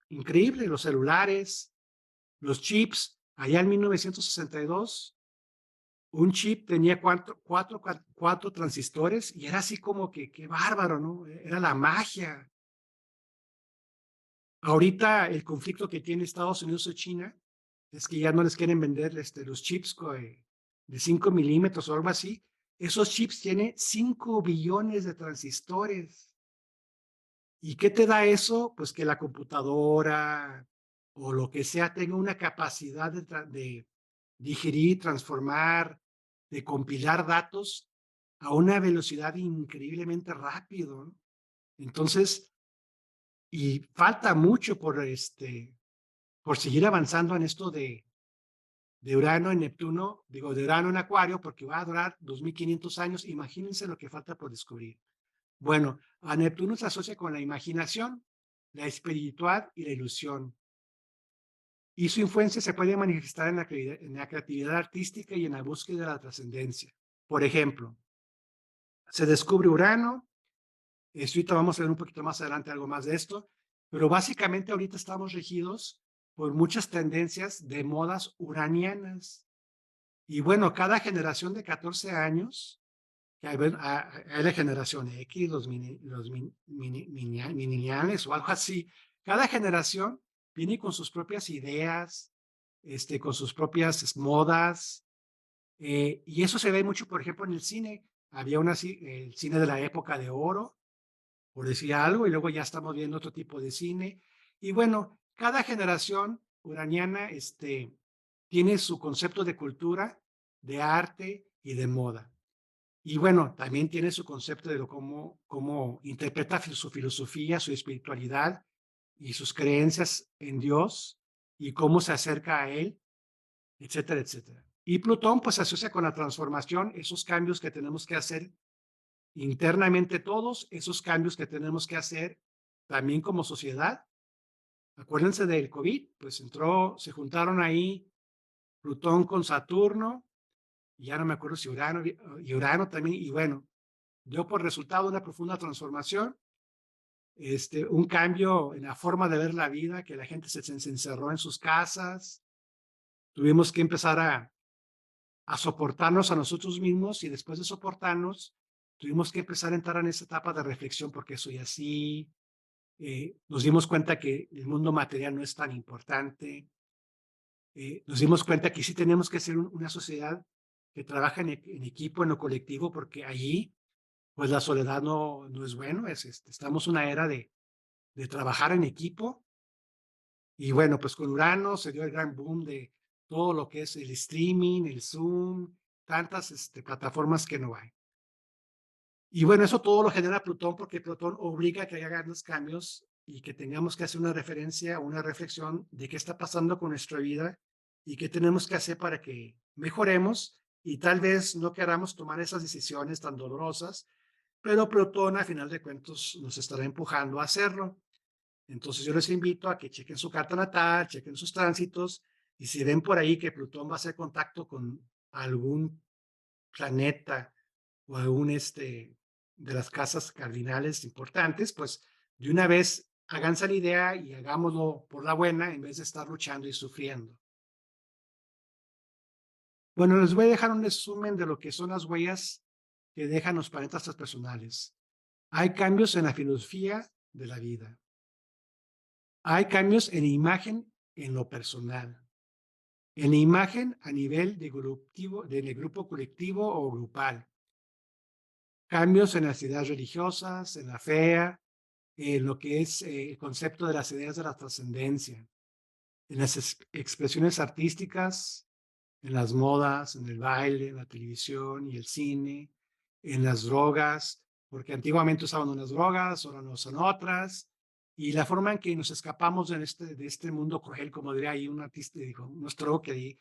increíble, los celulares, los chips. Allá en 1962, un chip tenía cuatro transistores y era así como que, qué bárbaro, ¿no? Era la magia. Ahorita el conflicto que tiene Estados Unidos y China es que ya no les quieren vender los chips de 5 milímetros o algo así. Esos chips tienen 5 billones de transistores. ¿Y qué te da eso? Pues que la computadora o lo que sea tenga una capacidad de digerir, transformar, de compilar datos a una velocidad increíblemente rápido, ¿no? Entonces, y falta mucho por seguir avanzando en esto de Urano en Neptuno, digo, de Urano en Acuario, porque va a durar 2500 años. Imagínense lo que falta por descubrir. Bueno, a Neptuno se asocia con la imaginación, la espiritualidad y la ilusión. Y su influencia se puede manifestar en la creatividad artística y en la búsqueda de la trascendencia. Por ejemplo, se descubre Urano Ahorita vamos a ver un poquito más adelante algo más de esto, pero básicamente ahorita estamos regidos por muchas tendencias de modas uranianas. Y bueno, cada generación de 14 años, que hay la generación X, los millennials o algo así, cada generación viene con sus propias ideas, con sus propias modas, y eso se ve mucho, por ejemplo, en el cine. Había el cine de la época de oro, por decir algo, y luego ya estamos viendo otro tipo de cine. Y bueno, cada generación uraniana tiene su concepto de cultura, de arte y de moda. Y bueno, también tiene su concepto de cómo interpreta su filosofía, su espiritualidad y sus creencias en Dios y cómo se acerca a Él, etcétera, etcétera. Y Plutón pues se asocia con la transformación, esos cambios que tenemos que hacer internamente todos, esos cambios que tenemos que hacer también como sociedad. Acuérdense del COVID, pues se juntaron ahí Plutón con Saturno, y ya no me acuerdo si Urano también, y bueno, dio por resultado una profunda transformación, un cambio en la forma de ver la vida, que la gente se encerró en sus casas, tuvimos que empezar a soportarnos a nosotros mismos y después de soportarnos, tuvimos que empezar a entrar en esa etapa de reflexión, porque soy así, nos dimos cuenta que el mundo material no es tan importante, nos dimos cuenta que sí tenemos que ser una sociedad que trabaja en equipo, en lo colectivo, porque allí, pues la soledad no es bueno, estamos en una era de trabajar en equipo, y bueno, pues con Urano se dio el gran boom de todo lo que es el streaming, el Zoom, tantas plataformas que no hay. Y bueno, eso todo lo genera Plutón porque Plutón obliga a que haya grandes cambios y que tengamos que hacer una referencia, una reflexión de qué está pasando con nuestra vida y qué tenemos que hacer para que mejoremos y tal vez no queramos tomar esas decisiones tan dolorosas, pero Plutón a final de cuentas nos estará empujando a hacerlo. Entonces yo les invito a que chequen su carta natal, chequen sus tránsitos y si ven por ahí que Plutón va a hacer contacto con algún planeta o algún de las casas cardinales importantes, pues de una vez háganse la idea y hagámoslo por la buena en vez de estar luchando y sufriendo. Bueno, les voy a dejar un resumen de lo que son las huellas que dejan los planetas transpersonales. Hay cambios en la filosofía de la vida. Hay cambios en la imagen en lo personal. En la imagen a nivel del grupo colectivo o grupal. Cambios en las ideas religiosas, en la fe, en lo que es el concepto de las ideas de la trascendencia, en las expresiones artísticas, en las modas, en el baile, en la televisión y el cine, en las drogas, porque antiguamente usaban unas drogas, ahora no usan otras, y la forma en que nos escapamos de este mundo cruel, como diría ahí un artista, dijo, nuestro que ahí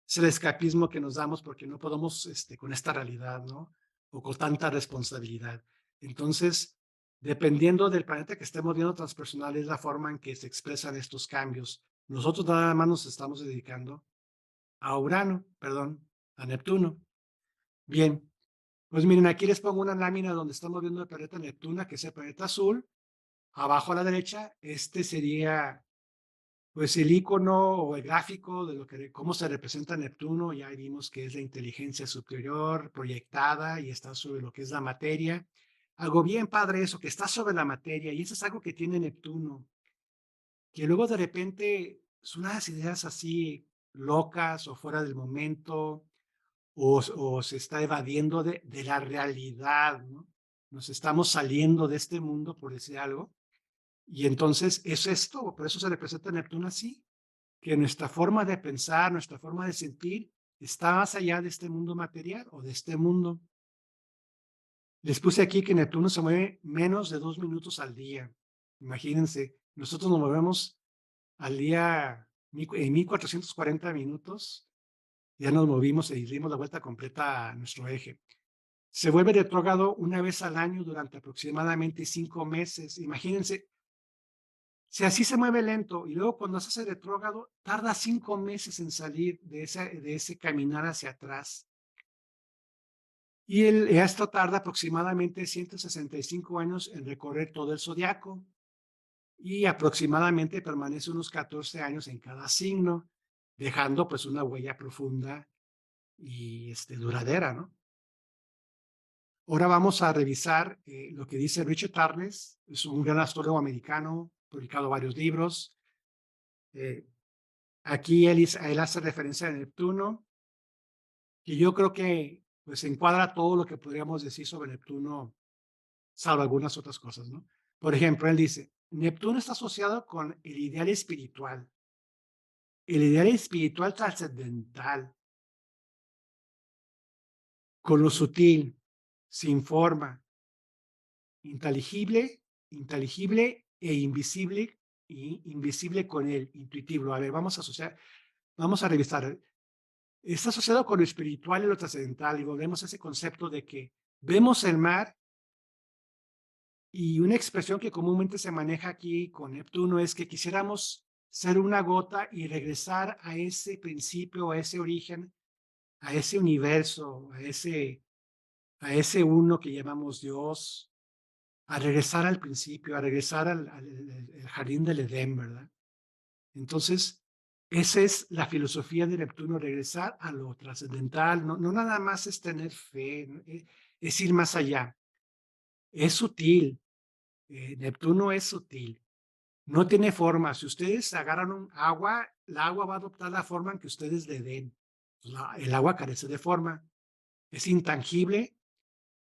es el escapismo que nos damos porque no podemos con esta realidad, ¿no? O con tanta responsabilidad. Entonces, dependiendo del planeta que estemos viendo transpersonal, es la forma en que se expresan estos cambios. Nosotros nada más nos estamos dedicando a Urano, perdón, a Neptuno. Bien, pues miren, aquí les pongo una lámina donde estamos viendo el planeta Neptuno, que es el planeta azul. Abajo a la derecha, este sería pues el icono o el gráfico de cómo se representa Neptuno. Ya vimos que es la inteligencia superior proyectada y está sobre lo que es la materia. Algo bien padre eso, que está sobre la materia, y eso es algo que tiene Neptuno, que luego de repente son unas ideas así locas o fuera del momento, o se está evadiendo de la realidad, ¿no? Nos estamos saliendo de este mundo, por decir algo, y entonces es esto, por eso se representa Neptuno así, que nuestra forma de pensar, nuestra forma de sentir, está más allá de este mundo material o de este mundo. Les puse aquí que Neptuno se mueve menos de 2 minutos al día. Imagínense, nosotros nos movemos al día en 1440 minutos, ya nos movimos y dimos la vuelta completa a nuestro eje. Se vuelve retrógrado una vez al año durante aproximadamente 5 meses. Imagínense, si así se mueve lento y luego cuando se hace retrógrado, tarda 5 meses en salir de ese caminar hacia atrás. esto tarda aproximadamente 165 años en recorrer todo el zodiaco y aproximadamente permanece unos 14 años en cada signo, dejando pues una huella profunda y duradera, ¿no? Ahora vamos a revisar lo que dice Richard Tarnes, es un gran astrólogo americano, publicado varios libros. Eh, Aquí él hace referencia a Neptuno, que yo creo que pues encuadra todo lo que podríamos decir sobre Neptuno, salvo algunas otras cosas, ¿no? Por ejemplo, él dice, Neptuno está asociado con el ideal espiritual trascendental, con lo sutil, sin forma, inteligible, inteligible e invisible, y invisible con el intuitivo. A ver, vamos a revisar. Está asociado con lo espiritual y lo trascendental, y volvemos a ese concepto de que vemos el mar, y una expresión que comúnmente se maneja aquí con Neptuno es que quisiéramos ser una gota y regresar a ese principio, a ese origen, a ese universo, a ese uno que llamamos Dios, a regresar al principio, a regresar al jardín del Edén, ¿verdad? Entonces, esa es la filosofía de Neptuno, regresar a lo trascendental. No, no nada más es tener fe, es ir más allá. Es sutil, Neptuno es sutil, no tiene forma. Si ustedes agarran un agua, el agua va a adoptar la forma en que ustedes le den. El agua carece de forma, es intangible.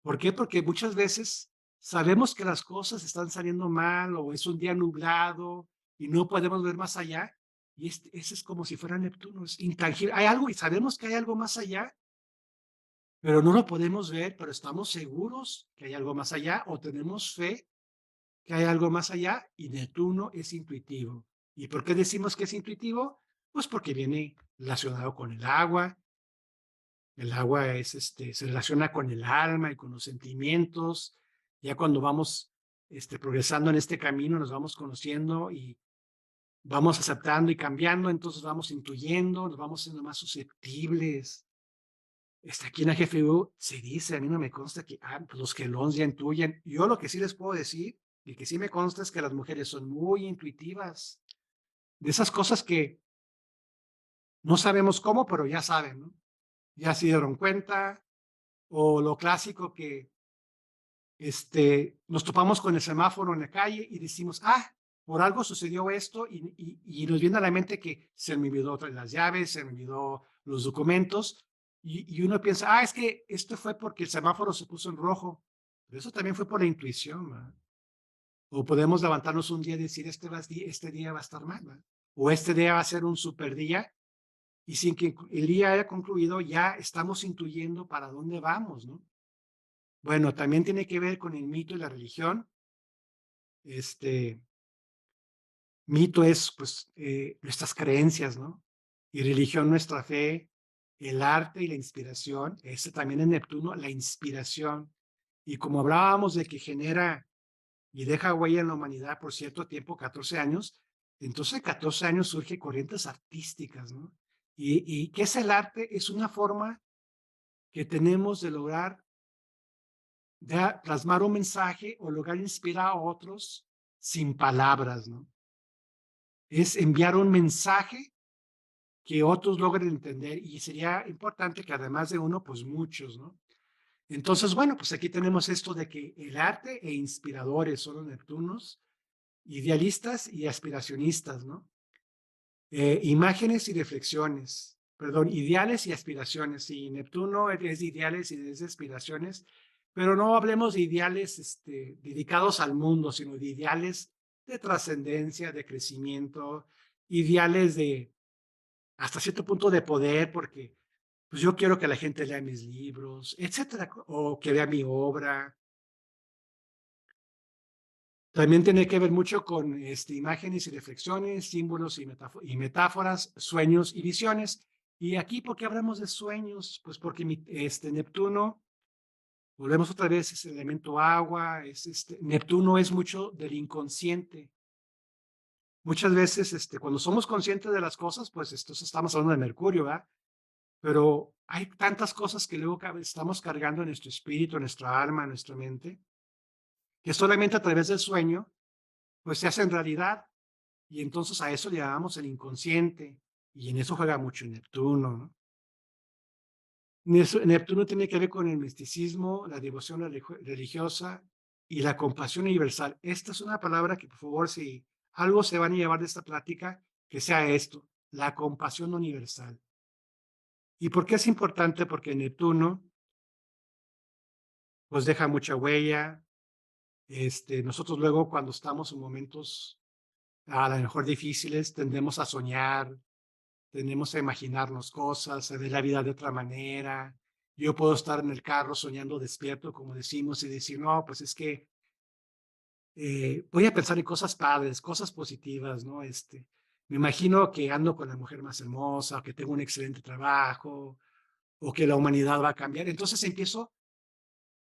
¿Por qué? Porque muchas veces sabemos que las cosas están saliendo mal o es un día nublado y no podemos ver más allá. Y ese es como si fuera Neptuno, es intangible. Hay algo y sabemos que hay algo más allá, pero no lo podemos ver, pero estamos seguros que hay algo más allá o tenemos fe que hay algo más allá, y Neptuno es intuitivo. ¿Y por qué decimos que es intuitivo? Pues porque viene relacionado con el agua. El agua se relaciona con el alma y con los sentimientos. Ya cuando vamos progresando en este camino, nos vamos conociendo y vamos aceptando y cambiando, entonces vamos intuyendo, nos vamos siendo más susceptibles. Aquí en la GFU se dice, a mí no me consta que pues los quelons ya intuyen. Yo lo que sí les puedo decir, y que sí me consta, es que las mujeres son muy intuitivas, de esas cosas que no sabemos cómo, pero ya saben, ¿no? Ya se dieron cuenta, o lo clásico que nos topamos con el semáforo en la calle y decimos, por algo sucedió esto, y nos viene a la mente que se me olvidó traer las llaves, se me olvidó los documentos, y uno piensa, es que esto fue porque el semáforo se puso en rojo, pero eso también fue por la intuición, ¿verdad? O podemos levantarnos un día y decir, este día va a estar mal, ¿verdad? O este día va a ser un super día, y sin que el día haya concluido, ya estamos intuyendo para dónde vamos, ¿no? Bueno, también tiene que ver con el mito y la religión. Este Mito es, pues, nuestras creencias, ¿no? Y religión, nuestra fe, el arte y la inspiración. Ese también es Neptuno, la inspiración. Y como hablábamos de que genera y deja huella en la humanidad por cierto tiempo, 14 años, entonces 14 años surge corrientes artísticas, ¿no? ¿Y qué es el arte? Es una forma que tenemos de lograr plasmar un mensaje o lograr inspirar a otros sin palabras, ¿no? Es enviar un mensaje que otros logren entender, y sería importante que además de uno, pues muchos, ¿no? Entonces, bueno, pues aquí tenemos esto de que el arte e inspiradores son los Neptunos, idealistas y aspiracionistas, ¿no? Imágenes y reflexiones, perdón, ideales y aspiraciones. Y Neptuno es de ideales y es de aspiraciones, pero no hablemos de ideales dedicados al mundo, sino de ideales de trascendencia, de crecimiento, ideales de hasta cierto punto de poder, porque pues yo quiero que la gente lea mis libros, etcétera, o que vea mi obra. También tiene que ver mucho con imágenes y reflexiones, símbolos y metáforas, sueños y visiones. Y aquí, ¿por qué hablamos de sueños? Pues porque Neptuno, volvemos otra vez, es el elemento agua, Neptuno es mucho del inconsciente. Muchas veces, cuando somos conscientes de las cosas, pues estamos hablando de Mercurio, ¿verdad? pero hay tantas cosas que luego estamos cargando en nuestro espíritu, en nuestra alma, en nuestra mente, que solamente a través del sueño, pues se hacen realidad. Y entonces a eso le llamamos el inconsciente, y en eso juega mucho Neptuno, ¿no? Neptuno tiene que ver con el misticismo, la devoción religiosa y la compasión universal. Esta es una palabra que, por favor, si algo se van a llevar de esta plática, que sea esto, la compasión universal. ¿Y por qué es importante? Porque Neptuno, pues deja mucha huella. Nosotros luego cuando estamos en momentos a lo mejor difíciles, tendemos a soñar, tendemos a imaginarnos cosas, a ver la vida de otra manera. Yo puedo estar en el carro soñando despierto, como decimos, y decir, no, pues es que voy a pensar en cosas padres, cosas positivas, ¿no? Me imagino que ando con la mujer más hermosa, o que tengo un excelente trabajo, o que la humanidad va a cambiar. Entonces empiezo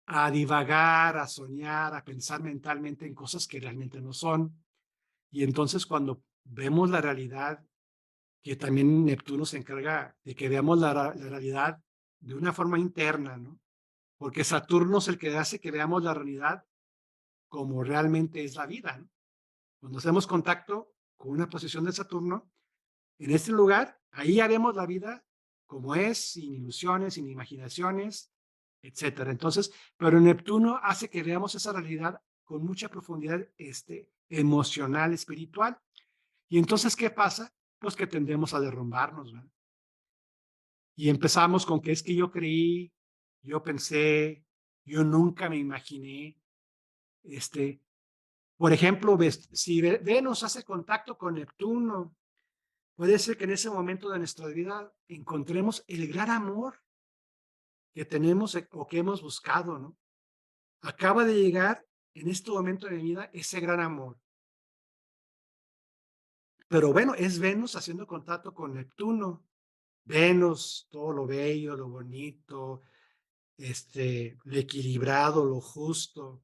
a divagar, a soñar, a pensar mentalmente en cosas que realmente no son. Y entonces cuando vemos la realidad, que también Neptuno se encarga de que veamos la realidad de una forma interna, ¿no? Porque Saturno es el que hace que veamos la realidad como realmente es la vida, ¿no? Cuando hacemos contacto con una posición de Saturno, en este lugar, ahí ya vemos la vida como es, sin ilusiones, sin imaginaciones, etcétera. Entonces, pero Neptuno hace que veamos esa realidad con mucha profundidad emocional, espiritual. Y entonces, ¿qué pasa? Pues que tendemos a derrumbarnos, ¿verdad? Y empezamos con que es que yo creí, yo pensé, yo nunca me imaginé. Este, por ejemplo, si Venus hace contacto con Neptuno, puede ser que en ese momento de nuestra vida encontremos el gran amor que tenemos o que hemos buscado, ¿no? Acaba de llegar en este momento de mi vida ese gran amor. Pero bueno, es Venus haciendo contacto con Neptuno. Venus, todo lo bello, lo bonito, lo equilibrado, lo justo,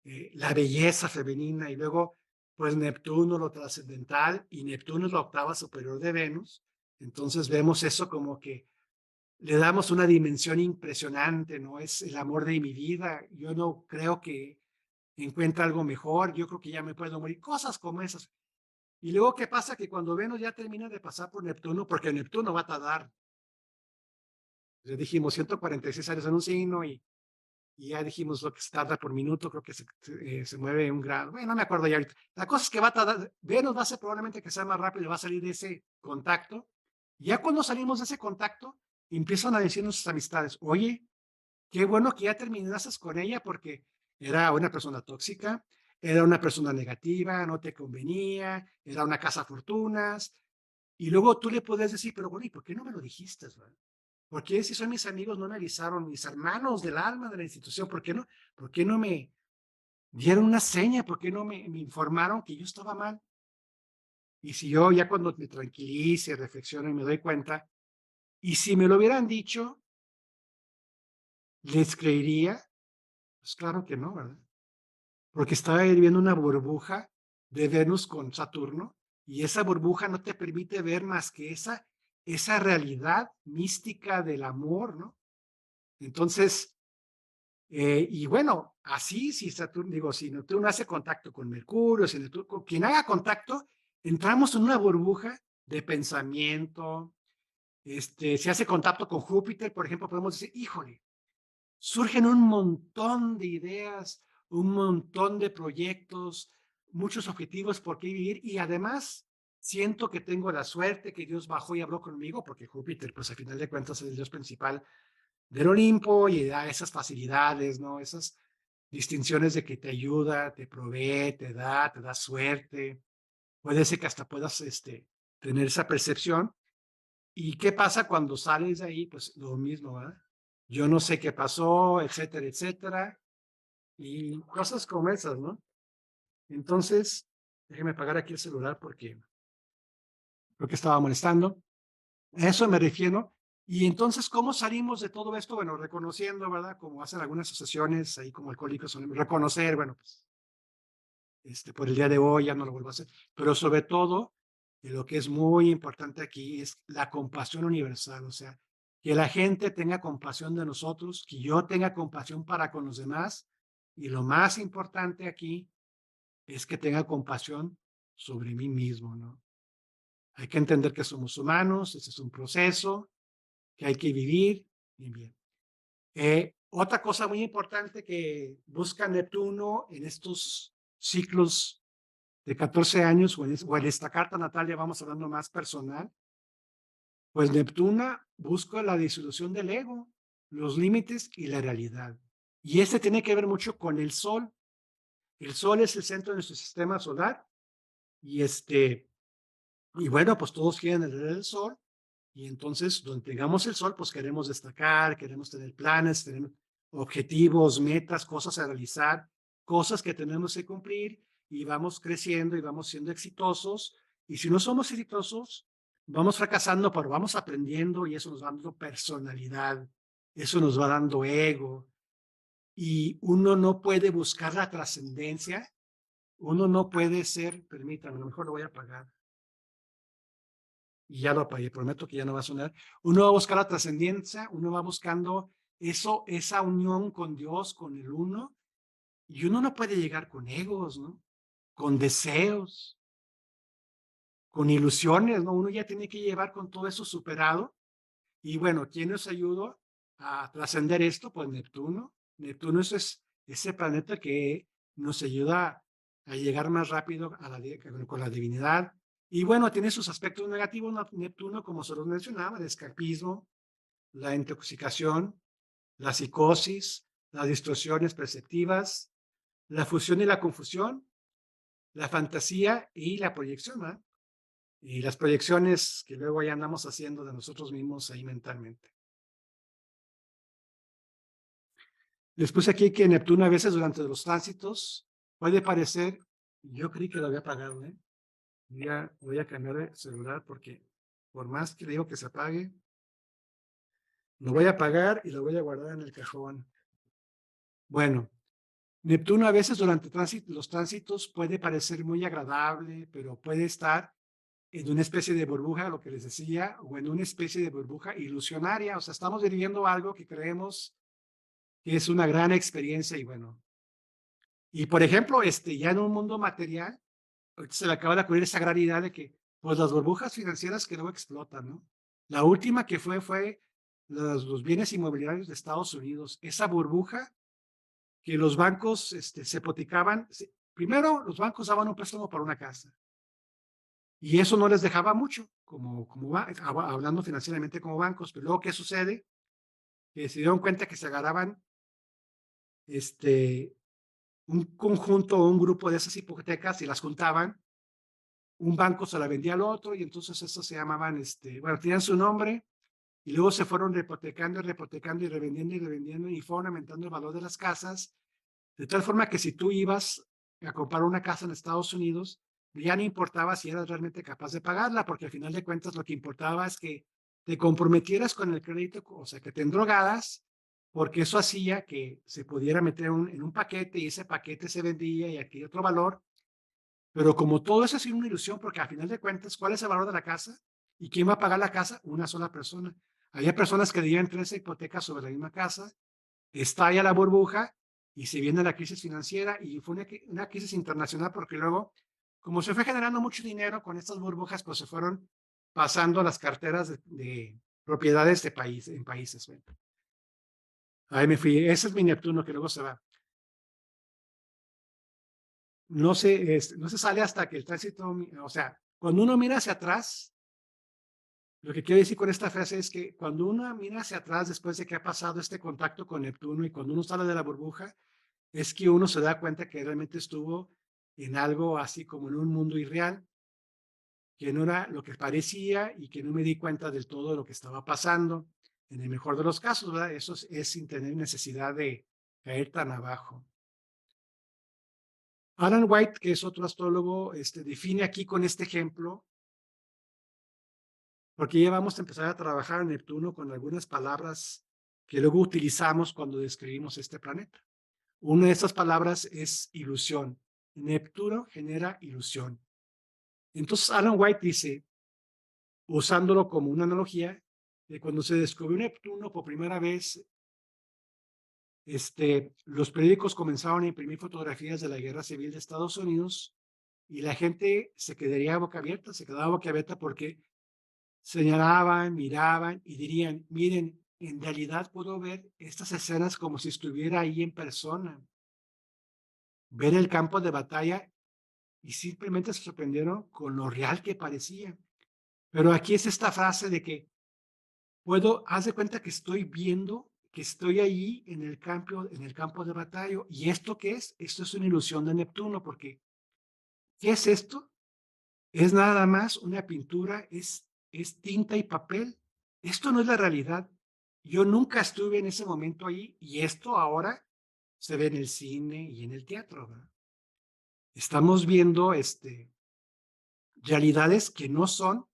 la belleza femenina, y luego, pues Neptuno, lo trascendental, y Neptuno es la octava superior de Venus. Entonces vemos eso como que le damos una dimensión impresionante, ¿no? Es el amor de mi vida. Yo no creo que encuentre algo mejor. Yo creo que ya me puedo morir. Cosas como esas. Y luego, ¿qué pasa? Que cuando Venus ya termina de pasar por Neptuno, porque Neptuno va a tardar, ya dijimos, 146 años en un signo, y ya dijimos lo que se tarda por minuto, creo que se mueve un grado. Bueno, no me acuerdo ya ahorita. La cosa es que va a tardar, Venus va a ser probablemente que sea más rápido, va a salir de ese contacto. Ya cuando salimos de ese contacto, empiezan a decir nuestras amistades, oye, qué bueno que ya terminaste con ella porque era una persona tóxica, era una persona negativa, no te convenía, era una casa fortunas. Y luego tú le puedes decir, pero bueno, ¿y por qué no me lo dijiste? ¿Verdad? ¿Por qué si son mis amigos no me avisaron, mis hermanos del alma de la institución? Por qué no me dieron una seña? ¿Por qué no me informaron que yo estaba mal? Y si yo ya cuando me tranquilice, reflexiono y me doy cuenta, y si me lo hubieran dicho, ¿les creería? Pues claro que no, ¿verdad? Porque estaba viviendo una burbuja de Venus con Saturno, y esa burbuja no te permite ver más que esa realidad mística del amor, ¿no? Entonces, y bueno, así si Saturno, digo, si Neptuno hace contacto con Mercurio, si Neptuno, con quien haga contacto, entramos en una burbuja de pensamiento. Si hace contacto con Júpiter, por ejemplo, podemos decir, híjole, surgen un montón de ideas, un montón de proyectos, muchos objetivos por qué vivir, y además siento que tengo la suerte que Dios bajó y habló conmigo, porque Júpiter, pues al final de cuentas es el Dios principal del Olimpo y da esas facilidades, ¿no? Esas distinciones de que te ayuda, te provee, te da suerte. Puede ser que hasta puedas tener esa percepción. ¿Y qué pasa cuando sales de ahí? Pues lo mismo, ¿verdad? Yo no sé qué pasó, etcétera, etcétera. Y cosas como esas, ¿no? Entonces, déjeme apagar aquí el celular porque creo que estaba molestando. A eso me refiero. Y entonces, ¿cómo salimos de todo esto? Bueno, reconociendo, ¿verdad? Como hacen algunas asociaciones ahí como Alcohólicos Anónimos, reconocer, bueno, pues, por el día de hoy ya no lo vuelvo a hacer. Pero sobre todo, lo que es muy importante aquí es la compasión universal. O sea, que la gente tenga compasión de nosotros, que yo tenga compasión para con los demás, y lo más importante aquí es que tenga compasión sobre mí mismo, ¿no? Hay que entender que somos humanos, ese es un proceso que hay que vivir. Bien, bien. Otra cosa muy importante que busca Neptuno en estos ciclos de 14 años, o en esta carta natal ya vamos hablando más personal, pues Neptuno busca la disolución del ego, los límites y la realidad. Y este tiene que ver mucho con el Sol. El Sol es el centro de nuestro sistema solar y y bueno, pues todos quieren el Sol. Y entonces, donde tengamos el Sol, pues queremos destacar, queremos tener planes, tener objetivos, metas, cosas a realizar, cosas que tenemos que cumplir y vamos creciendo y vamos siendo exitosos. Y si no somos exitosos, vamos fracasando, pero vamos aprendiendo y eso nos va dando personalidad, eso nos va dando ego. Y uno no puede buscar la trascendencia, uno no puede ser, permítanme, a lo mejor lo voy a apagar y ya lo apagué, prometo que ya no va a sonar. Uno va a buscar la trascendencia, uno va buscando eso, esa unión con Dios, con el uno, y uno no puede llegar con egos, ¿no? Con deseos, con ilusiones, ¿no? Uno ya tiene que llevar con todo eso superado. Y bueno, ¿quién nos ayudó a trascender esto? Pues Neptuno. Neptuno es ese planeta que nos ayuda a llegar más rápido con la divinidad. Y bueno, tiene sus aspectos negativos, Neptuno, como se los mencionaba, el escapismo, la intoxicación, la psicosis, las distorsiones perceptivas, la fusión y la confusión, la fantasía y la proyección, ¿verdad? Y las proyecciones que luego ya andamos haciendo de nosotros mismos ahí mentalmente. Les puse aquí que Neptuno a veces durante los tránsitos puede parecer, yo creí que lo había apagado, ¿eh? Ya voy a cambiar de celular porque por más que le digo que se apague, lo voy a apagar y lo voy a guardar en el cajón. Bueno, Neptuno a veces durante los tránsitos puede parecer muy agradable, pero puede estar en una especie de burbuja, lo que les decía, o en una especie de burbuja ilusionaria. O sea, estamos viviendo algo que creemos que es una gran experiencia y bueno. Y por ejemplo, ya en un mundo material, ahorita se le acaba de ocurrir esa gran idea de que, pues las burbujas financieras que luego explotan, ¿no? La última que fue los bienes inmobiliarios de Estados Unidos. Esa burbuja que los bancos se hipotecaban. Primero, los bancos daban un préstamo para una casa y eso no les dejaba mucho, hablando financieramente como bancos. Pero luego, ¿qué sucede? Que se dieron cuenta que se agarraban un conjunto o un grupo de esas hipotecas y las juntaban. Un banco se la vendía al otro y entonces estos se llamaban, bueno, tenían su nombre y luego se fueron repotecando y revendiendo y fueron aumentando el valor de las casas, de tal forma que si tú ibas a comprar una casa en Estados Unidos, ya no importaba si eras realmente capaz de pagarla, porque al final de cuentas lo que importaba es que te comprometieras con el crédito, o sea, que te endrogadas, porque eso hacía que se pudiera meter en un paquete y ese paquete se vendía y adquiría otro valor. Pero como todo eso ha sido una ilusión, porque al final de cuentas, ¿cuál es el valor de la casa? ¿Y quién va a pagar la casa? Una sola persona. Había personas que debían 13 hipotecas sobre la misma casa, estalla la burbuja y se viene la crisis financiera y fue una crisis internacional porque luego, como se fue generando mucho dinero con estas burbujas, pues se fueron pasando las carteras de propiedades en países. Bueno, ahí me fui. Ese es mi Neptuno que luego se va. No se sale hasta que el tránsito, o sea, cuando uno mira hacia atrás, lo que quiero decir con esta frase es que cuando uno mira hacia atrás después de que ha pasado este contacto con Neptuno y cuando uno sale de la burbuja, es que uno se da cuenta que realmente estuvo en algo así como en un mundo irreal, que no era lo que parecía y que no me di cuenta del todo de lo que estaba pasando. En el mejor de los casos, ¿verdad? Eso es sin tener necesidad de caer tan abajo. Alan White, que es otro astrólogo, define aquí con este ejemplo, porque ya vamos a empezar a trabajar en Neptuno con algunas palabras que luego utilizamos cuando describimos este planeta. Una de esas palabras es ilusión. Neptuno genera ilusión. Entonces Alan White dice, usándolo como una analogía, cuando se descubrió Neptuno por primera vez, los periódicos comenzaron a imprimir fotografías de la Guerra Civil de Estados Unidos y la gente se quedaría boca abierta, se quedaba boca abierta porque señalaban, miraban y dirían, miren, en realidad puedo ver estas escenas como si estuviera ahí en persona, ver el campo de batalla y simplemente se sorprendieron con lo real que parecía. Pero aquí es esta frase de que haz de cuenta que estoy viendo, que estoy ahí en el campo de batalla. ¿Y esto qué es? Esto es una ilusión de Neptuno, porque ¿qué es esto? Es nada más una pintura, es tinta y papel. Esto no es la realidad. Yo nunca estuve en ese momento ahí y esto ahora se ve en el cine y en el teatro, ¿verdad? Estamos viendo realidades que no son,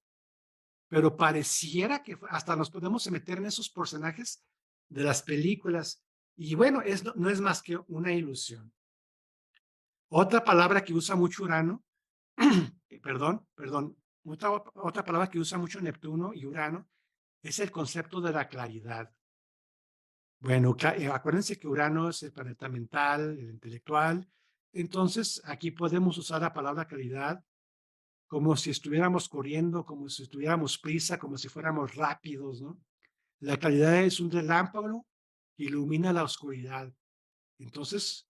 pero pareciera que hasta nos podemos meter en esos personajes de las películas. Y bueno, no es más que una ilusión. Otra palabra que usa mucho Urano, perdón, otra palabra que usa mucho Neptuno y Urano es el concepto de la claridad. Bueno, acuérdense que Urano es el planeta mental, el intelectual. Entonces, aquí podemos usar la palabra claridad como si estuviéramos corriendo, como si tuviéramos prisa, como si fuéramos rápidos, ¿no? La claridad es un relámpago que ilumina la oscuridad. Entonces,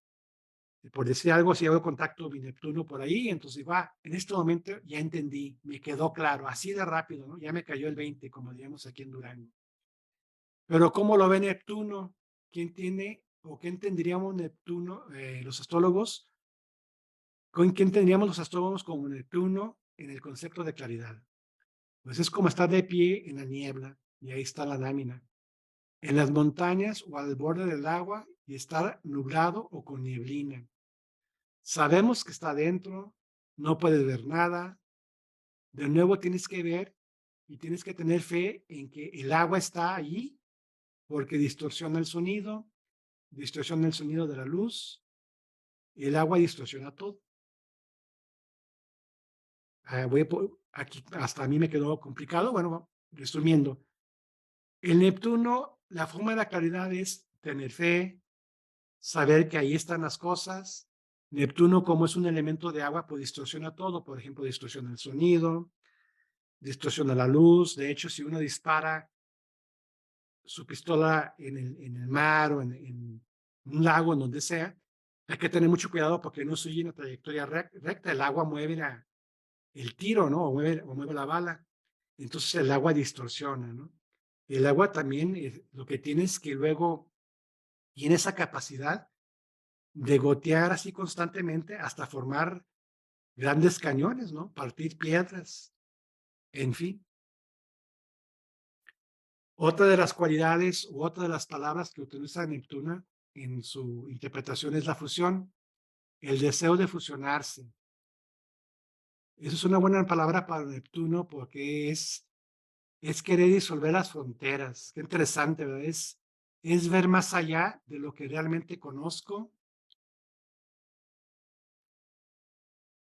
por decir algo, si hago contacto mi Neptuno por ahí, entonces va, en este momento ya entendí, me quedó claro, así de rápido, ¿no? Ya me cayó el 20, como diríamos aquí en Durango. Pero ¿cómo lo ve Neptuno? ¿Quién tiene o qué entenderíamos Neptuno, los astrólogos? ¿Con quién tendríamos los astrólogos como Neptuno en el concepto de claridad? Pues es como estar de pie en la niebla y ahí está la lámina. En las montañas o al borde del agua y estar nublado o con nieblina. Sabemos que está adentro, no puedes ver nada. De nuevo tienes que ver y tienes que tener fe en que el agua está allí porque distorsiona el sonido de la luz, y el agua distorsiona todo. Aquí hasta a mí me quedó complicado. Bueno, resumiendo, el Neptuno, la forma de la claridad es tener fe, saber que ahí están las cosas. Neptuno, como es un elemento de agua, pues distorsiona todo. Por ejemplo, distorsiona el sonido, distorsiona la luz. De hecho, si uno dispara su pistola en el mar o en un lago, en donde sea, hay que tener mucho cuidado porque no sigue una trayectoria recta. El agua mueve el tiro, ¿no? O mueve la bala. Entonces el agua distorsiona, ¿no? El agua también lo que tiene es que luego tiene esa capacidad de gotear así constantemente hasta formar grandes cañones, ¿no? Partir piedras, en fin. Otra de las cualidades u otra de las palabras que utiliza Neptuno en su interpretación es la fusión, el deseo de fusionarse. Eso es una buena palabra para Neptuno porque es querer disolver las fronteras. Qué interesante, ¿verdad? Es ver más allá de lo que realmente conozco.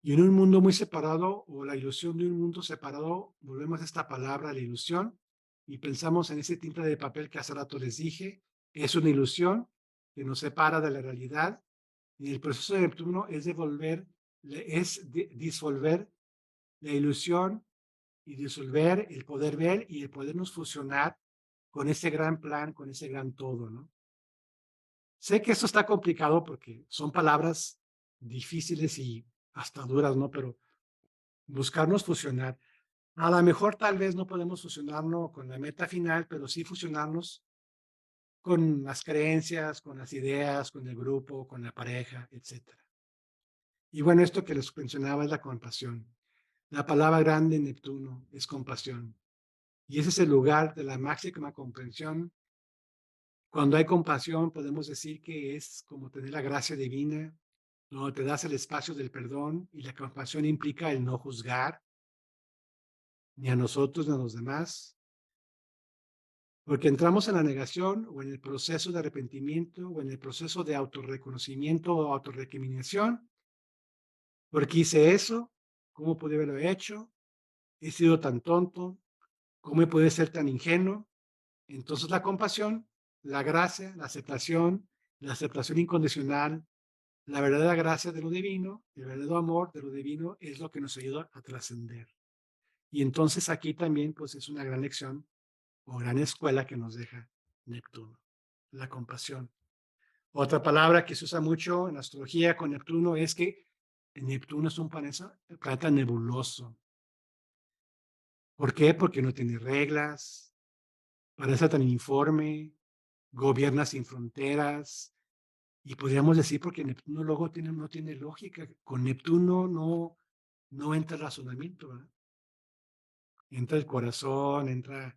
Y en un mundo muy separado, o la ilusión de un mundo separado, volvemos a esta palabra, la ilusión, y pensamos en ese tinte de papel que hace rato les dije. Es una ilusión que nos separa de la realidad. Y el proceso de Neptuno es disolver la ilusión y disolver el poder ver y el podernos fusionar con ese gran plan, con ese gran todo, ¿no? Sé que esto está complicado porque son palabras difíciles y hasta duras, ¿no? Pero buscarnos fusionar. A lo mejor tal vez no podemos fusionarnos con la meta final, pero sí fusionarnos con las creencias, con las ideas, con el grupo, con la pareja, etcétera. Y bueno, esto que les mencionaba es la compasión. La palabra grande en Neptuno es compasión. Y ese es el lugar de la máxima comprensión. Cuando hay compasión, podemos decir que es como tener la gracia divina, donde te das el espacio del perdón y la compasión implica el no juzgar ni a nosotros ni a los demás, porque entramos en la negación o en el proceso de arrepentimiento o en el proceso de autorreconocimiento o autorrecriminación, porque hice eso, ¿cómo pude haberlo hecho? He sido tan tonto, ¿cómo puede ser tan ingenuo? Entonces la compasión, la gracia, la aceptación incondicional, la verdadera gracia de lo divino, el verdadero amor de lo divino es lo que nos ayuda a trascender. Y entonces aquí también pues es una gran lección o gran escuela que nos deja Neptuno, la compasión. Otra palabra que se usa mucho en la astrología con Neptuno es que Neptuno es un planeta nebuloso. ¿Por qué? Porque no tiene reglas, parece tan informe, gobierna sin fronteras, y podríamos decir porque Neptuno luego no tiene lógica. Con Neptuno no entra el razonamiento, ¿verdad? Entra el corazón, entra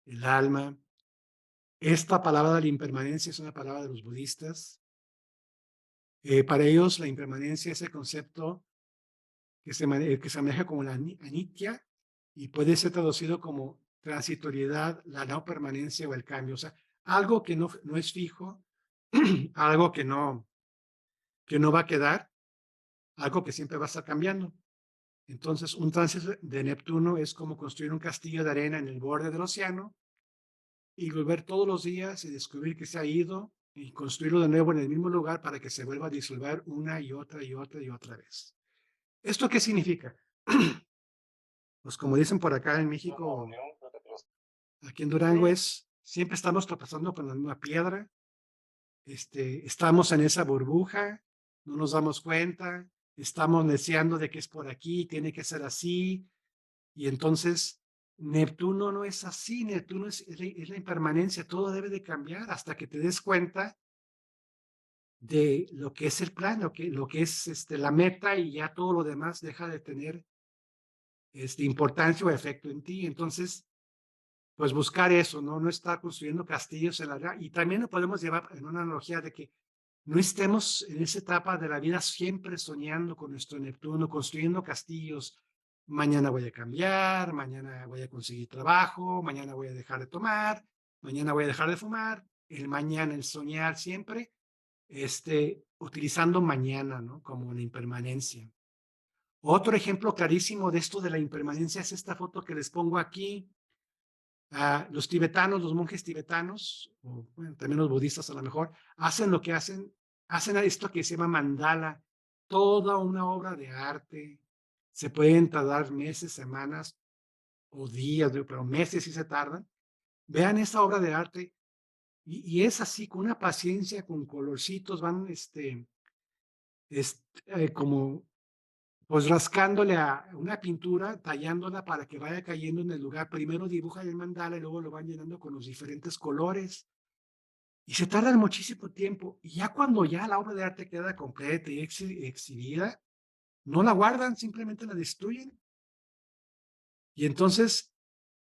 el alma. Esta palabra de la impermanencia es una palabra de los budistas. Para ellos la impermanencia es el concepto que se maneja como la anitya y puede ser traducido como transitoriedad, la no permanencia o el cambio. O sea, algo que no es fijo, algo que no va a quedar, algo que siempre va a estar cambiando. Entonces, un tránsito de Neptuno es como construir un castillo de arena en el borde del océano y volver todos los días y descubrir que se ha ido y construirlo de nuevo en el mismo lugar para que se vuelva a disolver una y otra y otra y otra vez. ¿Esto qué significa? Pues como dicen por acá en México, aquí en Durango Sí. es, siempre estamos tropezando con la misma piedra, estamos en esa burbuja, no nos damos cuenta, estamos deseando de que es por aquí, tiene que ser así, y entonces Neptuno no es así, Neptuno es la impermanencia, todo debe de cambiar hasta que te des cuenta de lo que es el plan, lo que es la meta y ya todo lo demás deja de tener importancia o efecto en ti. Entonces, pues buscar eso, ¿no? No estar construyendo castillos en la... Y también lo podemos llevar en una analogía de que no estemos en esa etapa de la vida siempre soñando con nuestro Neptuno, construyendo castillos. Mañana voy a cambiar, mañana voy a conseguir trabajo, mañana voy a dejar de tomar, mañana voy a dejar de fumar. El mañana, el soñar siempre, utilizando mañana, ¿no? Como una impermanencia. Otro ejemplo clarísimo de esto de la impermanencia es esta foto que les pongo aquí. Los tibetanos, los monjes tibetanos, o bueno, también los budistas a lo mejor, hacen lo que hacen esto que se llama mandala, toda una obra de arte. Se pueden tardar meses, semanas o días, pero meses sí se tardan. Vean esa obra de arte y es así, con una paciencia, con colorcitos, van como pues rascándole a una pintura, tallándola para que vaya cayendo en el lugar. Primero dibuja el mandala y luego lo van llenando con los diferentes colores. Y se tardan muchísimo tiempo. Y ya cuando ya la obra de arte queda completa y exhibida, no la guardan, simplemente la destruyen. Y entonces,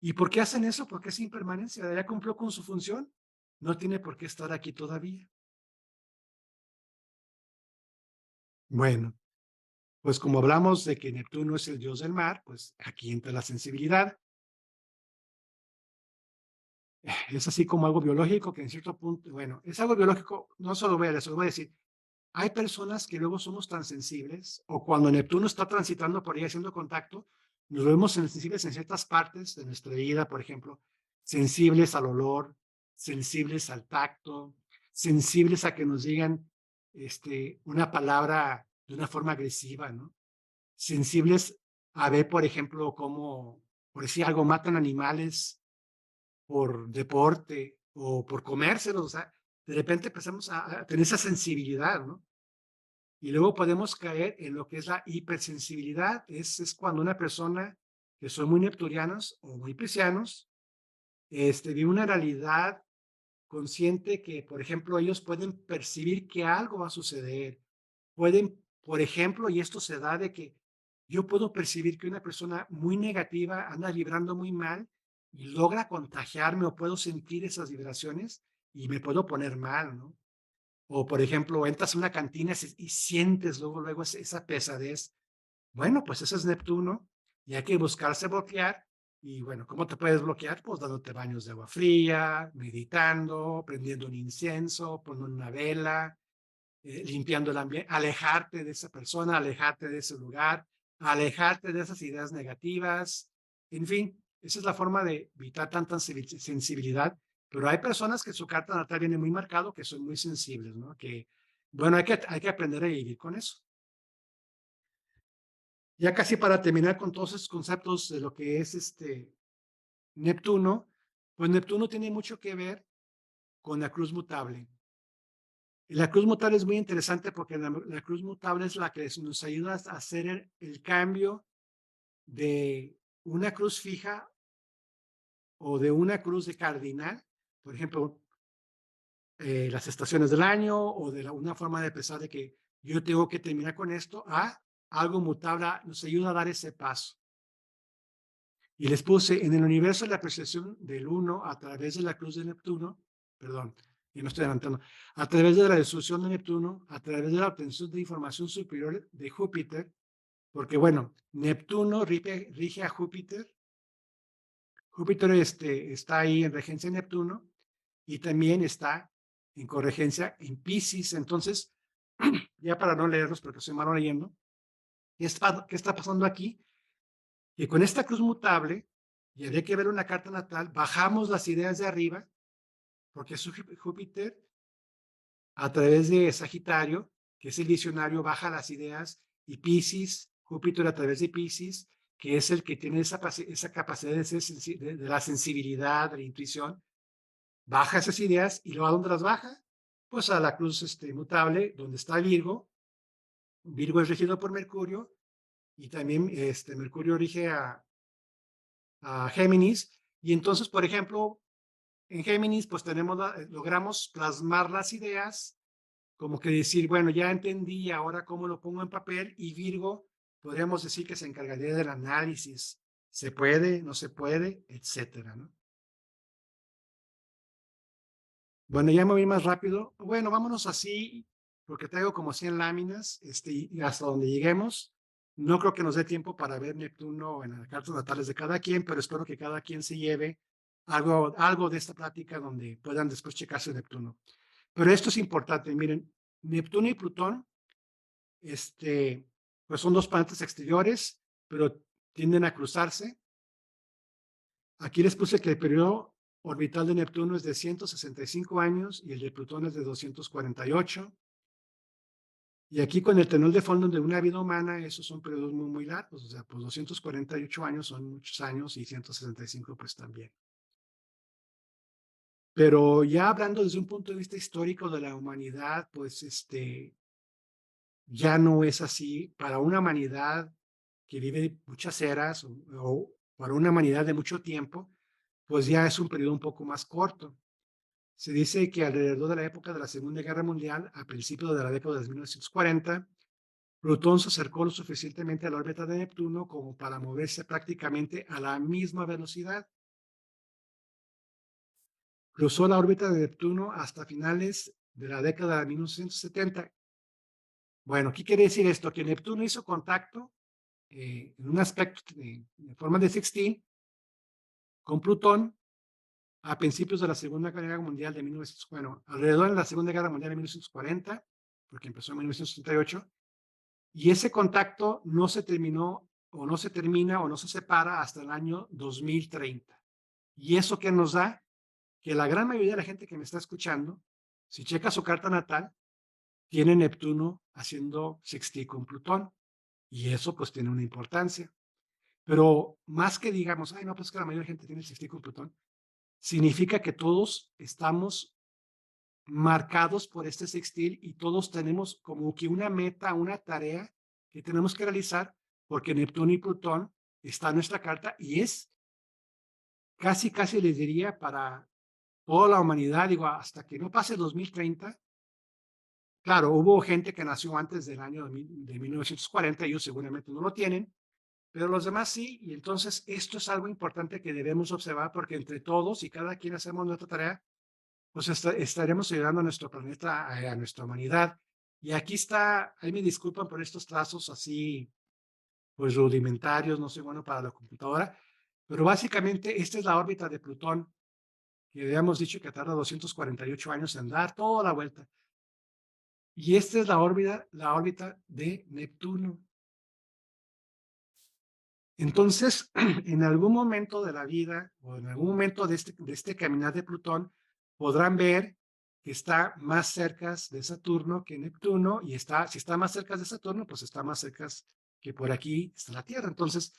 ¿y por qué hacen eso? Porque es impermanencia. Ya cumplió con su función. No tiene por qué estar aquí todavía. Bueno, pues como hablamos de que Neptuno es el dios del mar, pues aquí entra la sensibilidad. Es así como algo biológico que en cierto punto, bueno, es algo biológico, no solo voy a eso, voy a decir, hay personas que luego somos tan sensibles, o cuando Neptuno está transitando por ahí haciendo contacto, nos vemos sensibles en ciertas partes de nuestra vida, por ejemplo, sensibles al olor, sensibles al tacto, sensibles a que nos digan una palabra de una forma agresiva, ¿no? Sensibles a ver, por ejemplo, cómo, por decir algo, matan animales por deporte o por comérselos, o sea, de repente empezamos a tener esa sensibilidad, ¿no? Y luego podemos caer en lo que es la hipersensibilidad, es cuando una persona que son muy neptunianos o muy piscianos, vive una realidad consciente que, por ejemplo, ellos pueden percibir que algo va a suceder. Pueden, por ejemplo, y esto se da de que yo puedo percibir que una persona muy negativa anda vibrando muy mal y logra contagiarme o puedo sentir esas vibraciones y me puedo poner mal, ¿no? O, por ejemplo, entras a una cantina y sientes luego esa pesadez. Bueno, pues ese es Neptuno y hay que buscarse bloquear. Y bueno, ¿cómo te puedes bloquear? Pues dándote baños de agua fría, meditando, prendiendo un incienso, poniendo una vela, limpiando el ambiente, alejarte de esa persona, alejarte de ese lugar, alejarte de esas ideas negativas. En fin, esa es la forma de evitar tanta sensibilidad Pero hay personas que su carta natal viene muy marcado, que son muy sensibles, ¿no? Que, bueno, hay que aprender a vivir con eso. Ya casi para terminar con todos esos conceptos de lo que es Neptuno, pues Neptuno tiene mucho que ver con la cruz mutable. Y la cruz mutable es muy interesante porque la cruz mutable es la que nos ayuda a hacer el cambio de una cruz fija o de una cruz de cardinal, por ejemplo, las estaciones del año o de una forma de pensar de que yo tengo que terminar con esto, a algo mutable, nos ayuda a dar ese paso. Y les puse en el universo la apreciación del uno a través de la cruz de Neptuno, perdón, y me estoy adelantando, a través de la destrucción de Neptuno, a través de la obtención de información superior de Júpiter, porque bueno, Neptuno rige a Júpiter. Júpiter está ahí en regencia en Neptuno y también está en corregencia en Piscis. Entonces, ya para no leerlos porque soy malo leyendo, ¿qué está pasando aquí? Que con esta cruz mutable, y habría que ver una carta natal, bajamos las ideas de arriba, porque es Júpiter a través de Sagitario, que es el visionario, baja las ideas, y Piscis, Júpiter a través de Piscis, que es el que tiene esa capacidad de la sensibilidad, de la intuición, baja esas ideas y luego ¿a dónde las baja? Pues a la cruz mutable, donde está Virgo. Virgo es regido por Mercurio y también Mercurio rige a Géminis. Y entonces, por ejemplo, en Géminis, pues logramos plasmar las ideas, como que decir, bueno, ya entendí, ahora cómo lo pongo en papel. Y Virgo, podríamos decir que se encargaría del análisis. ¿Se puede? ¿No se puede? Etcétera, ¿no? Bueno, ya me voy más rápido. Bueno, vámonos así, porque traigo como 100 láminas, y hasta donde lleguemos. No creo que nos dé tiempo para ver Neptuno en las cartas natales de cada quien, pero espero que cada quien se lleve algo de esta plática donde puedan después checarse Neptuno. Pero esto es importante, miren, Neptuno y Plutón, pues son dos planetas exteriores, pero tienden a cruzarse. Aquí les puse que el periodo orbital de Neptuno es de 165 años y el de Plutón es de 248. Y aquí con el tenor de fondo de una vida humana, esos son periodos muy, muy largos. O sea, pues 248 años son muchos años y 165 pues también. Pero ya hablando desde un punto de vista histórico de la humanidad, pues ya no es así. Para una humanidad que vive muchas eras o para una humanidad de mucho tiempo, pues ya es un periodo un poco más corto. Se dice que alrededor de la época de la Segunda Guerra Mundial, a principios de la década de 1940, Plutón se acercó lo suficientemente a la órbita de Neptuno como para moverse prácticamente a la misma velocidad. Cruzó la órbita de Neptuno hasta finales de la década de 1970. Bueno, ¿qué quiere decir esto? Que Neptuno hizo contacto en un aspecto de forma de sextil con Plutón a principios de la Segunda Guerra Mundial de 1940, bueno, alrededor de la Segunda Guerra Mundial de 1940, porque empezó en 1938, y ese contacto no se terminó o no se termina o no se separa hasta el año 2030. ¿Y eso qué nos da? Que la gran mayoría de la gente que me está escuchando, si checa su carta natal, tiene Neptuno haciendo sextil con Plutón, y eso pues tiene una importancia. Pero más que digamos, ay no, pues que la mayoría de la gente tiene sextil con Plutón, significa que todos estamos marcados por este sextil y todos tenemos como que una meta, una tarea que tenemos que realizar porque Neptuno y Plutón está en nuestra carta y es casi les diría para toda la humanidad, digo, hasta que no pase 2030. Claro, hubo gente que nació antes del año de 1940, ellos seguramente no lo tienen, pero los demás sí, y entonces esto es algo importante que debemos observar porque entre todos y cada quien hacemos nuestra tarea, pues estaremos ayudando a nuestro planeta, a nuestra humanidad. Y aquí está, ahí me disculpan por estos trazos así, pues rudimentarios, no soy bueno para la computadora, pero básicamente esta es la órbita de Plutón, que habíamos dicho que tarda 248 años en dar toda la vuelta. Y esta es la órbita de Neptuno. Entonces, en algún momento de la vida o en algún momento de este caminar de Plutón, podrán ver que está más cerca de Saturno que Neptuno y si está más cerca de Saturno, pues está más cerca que por aquí está la Tierra. Entonces,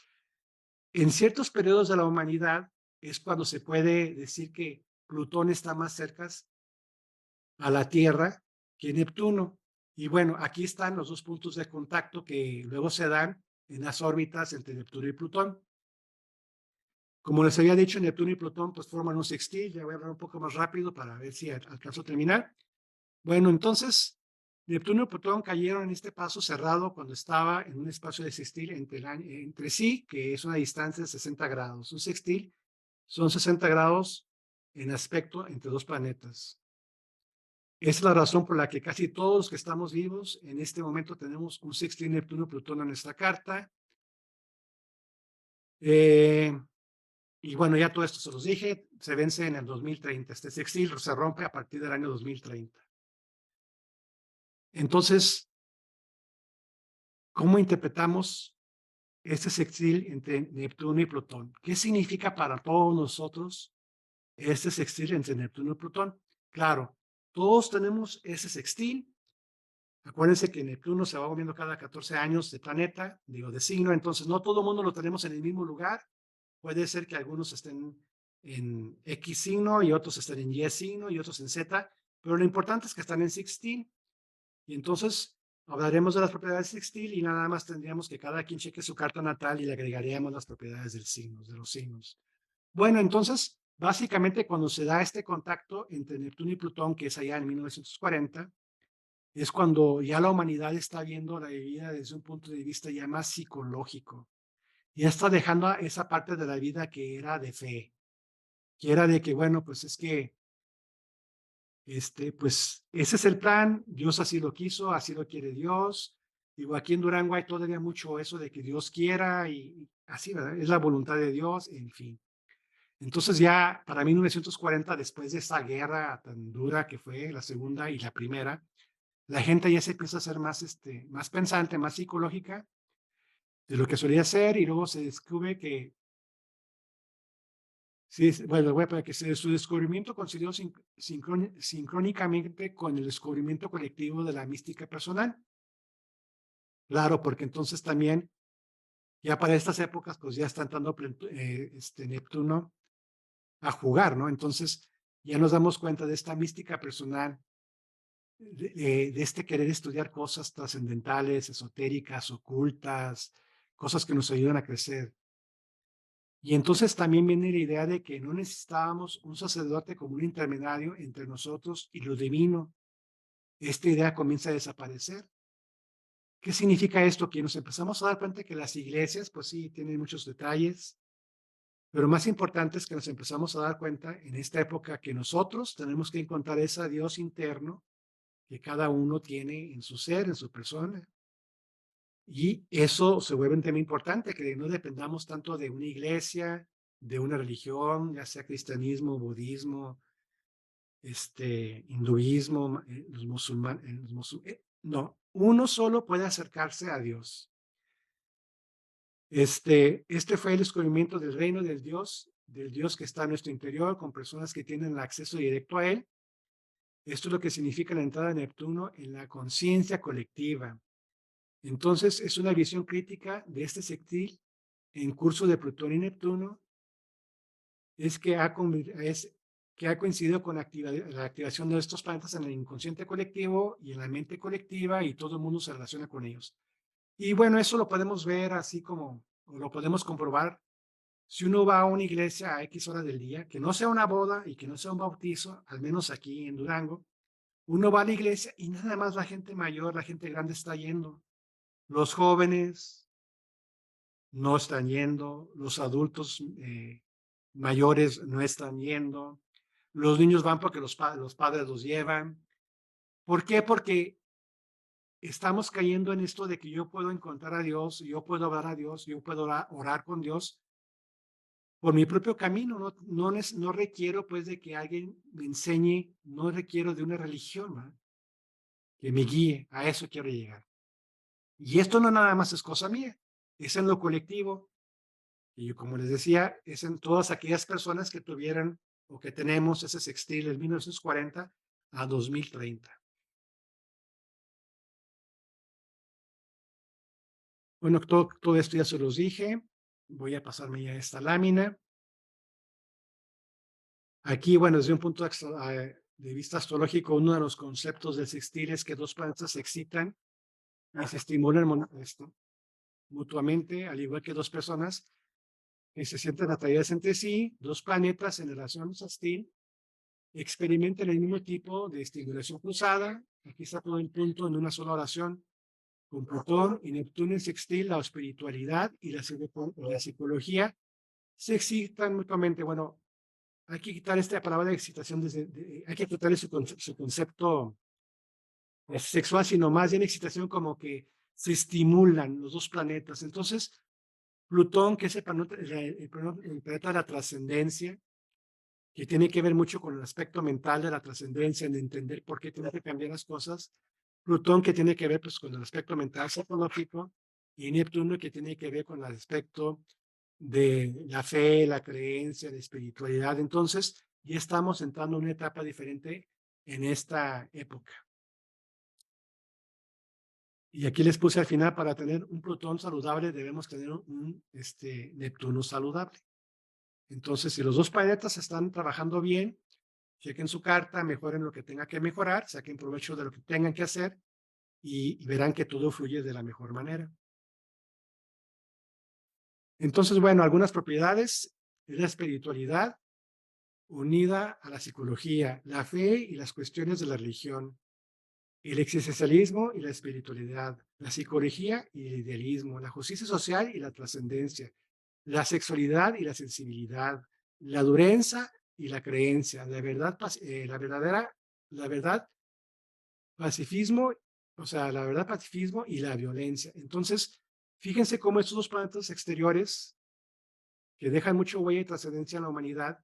en ciertos periodos de la humanidad es cuando se puede decir que Plutón está más cerca a la Tierra que Neptuno. Y bueno, aquí están los dos puntos de contacto que luego se dan en las órbitas entre Neptuno y Plutón. Como les había dicho, Neptuno y Plutón pues forman un sextil. Ya voy a hablar un poco más rápido para ver si alcanzo a terminar. Bueno, entonces Neptuno y Plutón cayeron en este paso cerrado cuando estaba en un espacio de sextil entre sí, que es una distancia de 60 grados. Un sextil son 60 grados en aspecto entre dos planetas. Esa es la razón por la que casi todos los que estamos vivos en este momento tenemos un sextil Neptuno-Plutón en nuestra carta. Y bueno, ya todo esto se los dije, se vence en el 2030. Este sextil se rompe a partir del año 2030. Entonces, ¿cómo interpretamos este sextil entre Neptuno y Plutón? ¿Qué significa para todos nosotros este sextil entre Neptuno y Plutón? Claro, todos tenemos ese sextil. Acuérdense que Neptuno se va moviendo cada 14 años de planeta, digo, de signo, entonces no todo el mundo lo tenemos en el mismo lugar. Puede ser que algunos estén en X signo y otros estén en Y signo y otros en Z, pero lo importante es que están en sextil. Y entonces hablaremos de las propiedades sextil y nada más tendríamos que cada quien cheque su carta natal y le agregaríamos las propiedades del signo, de los signos. Bueno, entonces, básicamente cuando se da este contacto entre Neptuno y Plutón, que es allá en 1940, es cuando ya la humanidad está viendo la vida desde un punto de vista ya más psicológico. Ya está dejando esa parte de la vida que era de fe, que era de que, bueno, pues es que, pues ese es el plan, Dios así lo quiso, así lo quiere Dios. Digo, aquí en Durango hay todavía mucho eso de que Dios quiera y así, ¿verdad? Es la voluntad de Dios, en fin. Entonces ya para 1940, después de esa guerra tan dura que fue la segunda y la primera, la gente ya se empieza a ser más, más pensante, más psicológica de lo que solía ser y luego se descubre que, sí, bueno, para que su descubrimiento coincidió sincrónicamente con el descubrimiento colectivo de la mística personal. Claro, porque entonces también, ya para estas épocas, pues ya está entrando Neptuno a jugar, ¿no? Entonces ya nos damos cuenta de esta mística personal, de este querer estudiar cosas trascendentales, esotéricas, ocultas, cosas que nos ayudan a crecer. Y entonces también viene la idea de que no necesitábamos un sacerdote como un intermediario entre nosotros y lo divino. Esta idea comienza a desaparecer. ¿Qué significa esto? Que nos empezamos a dar cuenta que las iglesias, pues sí, tienen muchos detalles, pero más importante es que nos empezamos a dar cuenta en esta época que nosotros tenemos que encontrar ese Dios interno que cada uno tiene en su ser, en su persona. Y eso se vuelve un tema importante, que no dependamos tanto de una iglesia, de una religión, ya sea cristianismo, budismo, hinduismo, los musulmanes, no, uno solo puede acercarse a Dios. Este fue el descubrimiento del reino del Dios que está en nuestro interior, con personas que tienen acceso directo a Él. Esto es lo que significa la entrada de Neptuno en la conciencia colectiva. Entonces, es una visión crítica de este sextil en curso de Plutón y Neptuno, es que ha coincidido con la activación de estos planetas en el inconsciente colectivo y en la mente colectiva y todo el mundo se relaciona con ellos. Y bueno, eso lo podemos ver así como, o lo podemos comprobar si uno va a una iglesia a X horas del día, que no sea una boda y que no sea un bautizo, al menos aquí en Durango, uno va a la iglesia y nada más la gente mayor, la gente grande está yendo. Los jóvenes no están yendo, los adultos mayores no están yendo, los niños van porque los padres los llevan. ¿Por qué? Porque estamos cayendo en esto de que yo puedo encontrar a Dios, yo puedo hablar a Dios, yo puedo orar con Dios por mi propio camino. No requiero pues de que alguien me enseñe, no requiero de una religión, ¿no?, que me guíe. A eso quiero llegar. Y esto no nada más es cosa mía, es en lo colectivo. Y como les decía, es en todas aquellas personas que tuvieran o que tenemos ese sextil en 1940 a 2030. Bueno, todo esto ya se los dije. Voy a pasarme ya esta lámina. Aquí, bueno, desde un punto de vista astrológico, uno de los conceptos del sextil es que dos planetas se excitan y se estimulan mutuamente, al igual que dos personas que se sienten atraídas entre sí, dos planetas en relación sextil experimentan el mismo tipo de estimulación cruzada. Aquí está todo el punto en una sola oración. Con Plutón y Neptuno en sextil, la espiritualidad y la psicología se excitan mutuamente. Bueno, hay que quitar esta palabra de excitación, hay que quitarle su concepto sexual, sino más bien excitación como que se estimulan los dos planetas. Entonces, Plutón, que es el planeta de la trascendencia, que tiene que ver mucho con el aspecto mental de la trascendencia, en entender por qué tiene que cambiar las cosas. Plutón, que tiene que ver pues, con el aspecto mental psicológico, y Neptuno, que tiene que ver con el aspecto de la fe, la creencia, la espiritualidad. Entonces, ya estamos entrando en una etapa diferente en esta época. Y aquí les puse al final, para tener un Plutón saludable, debemos tener un Neptuno saludable. Entonces, si los dos planetas están trabajando bien, chequen su carta, mejoren lo que tenga que mejorar, saquen provecho de lo que tengan que hacer y verán que todo fluye de la mejor manera. Entonces, bueno, algunas propiedades es la espiritualidad unida a la psicología, la fe y las cuestiones de la religión, el existencialismo y la espiritualidad, la psicología y el idealismo, la justicia social y la trascendencia, la sexualidad y la sensibilidad, la dureza y la creencia, la verdad, pacifismo, o sea, la verdad, pacifismo y la violencia. Entonces, fíjense cómo estos dos planetas exteriores, que dejan mucho huella y trascendencia en la humanidad,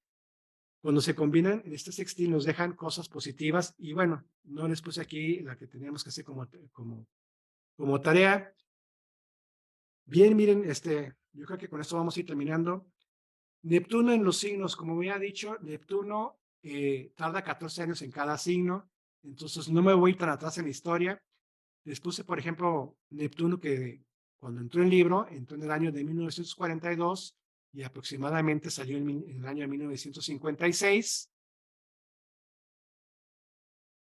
cuando se combinan en este sextil nos dejan cosas positivas. Y bueno, no les puse aquí la que teníamos que hacer como tarea. Bien, miren, yo creo que con esto vamos a ir terminando. Neptuno en los signos, como me ha dicho, Neptuno tarda 14 años en cada signo, entonces no me voy tan atrás en la historia. Les puse, por ejemplo, Neptuno, que cuando entró en libro, entró en el año de 1942 y aproximadamente salió en el año de 1956.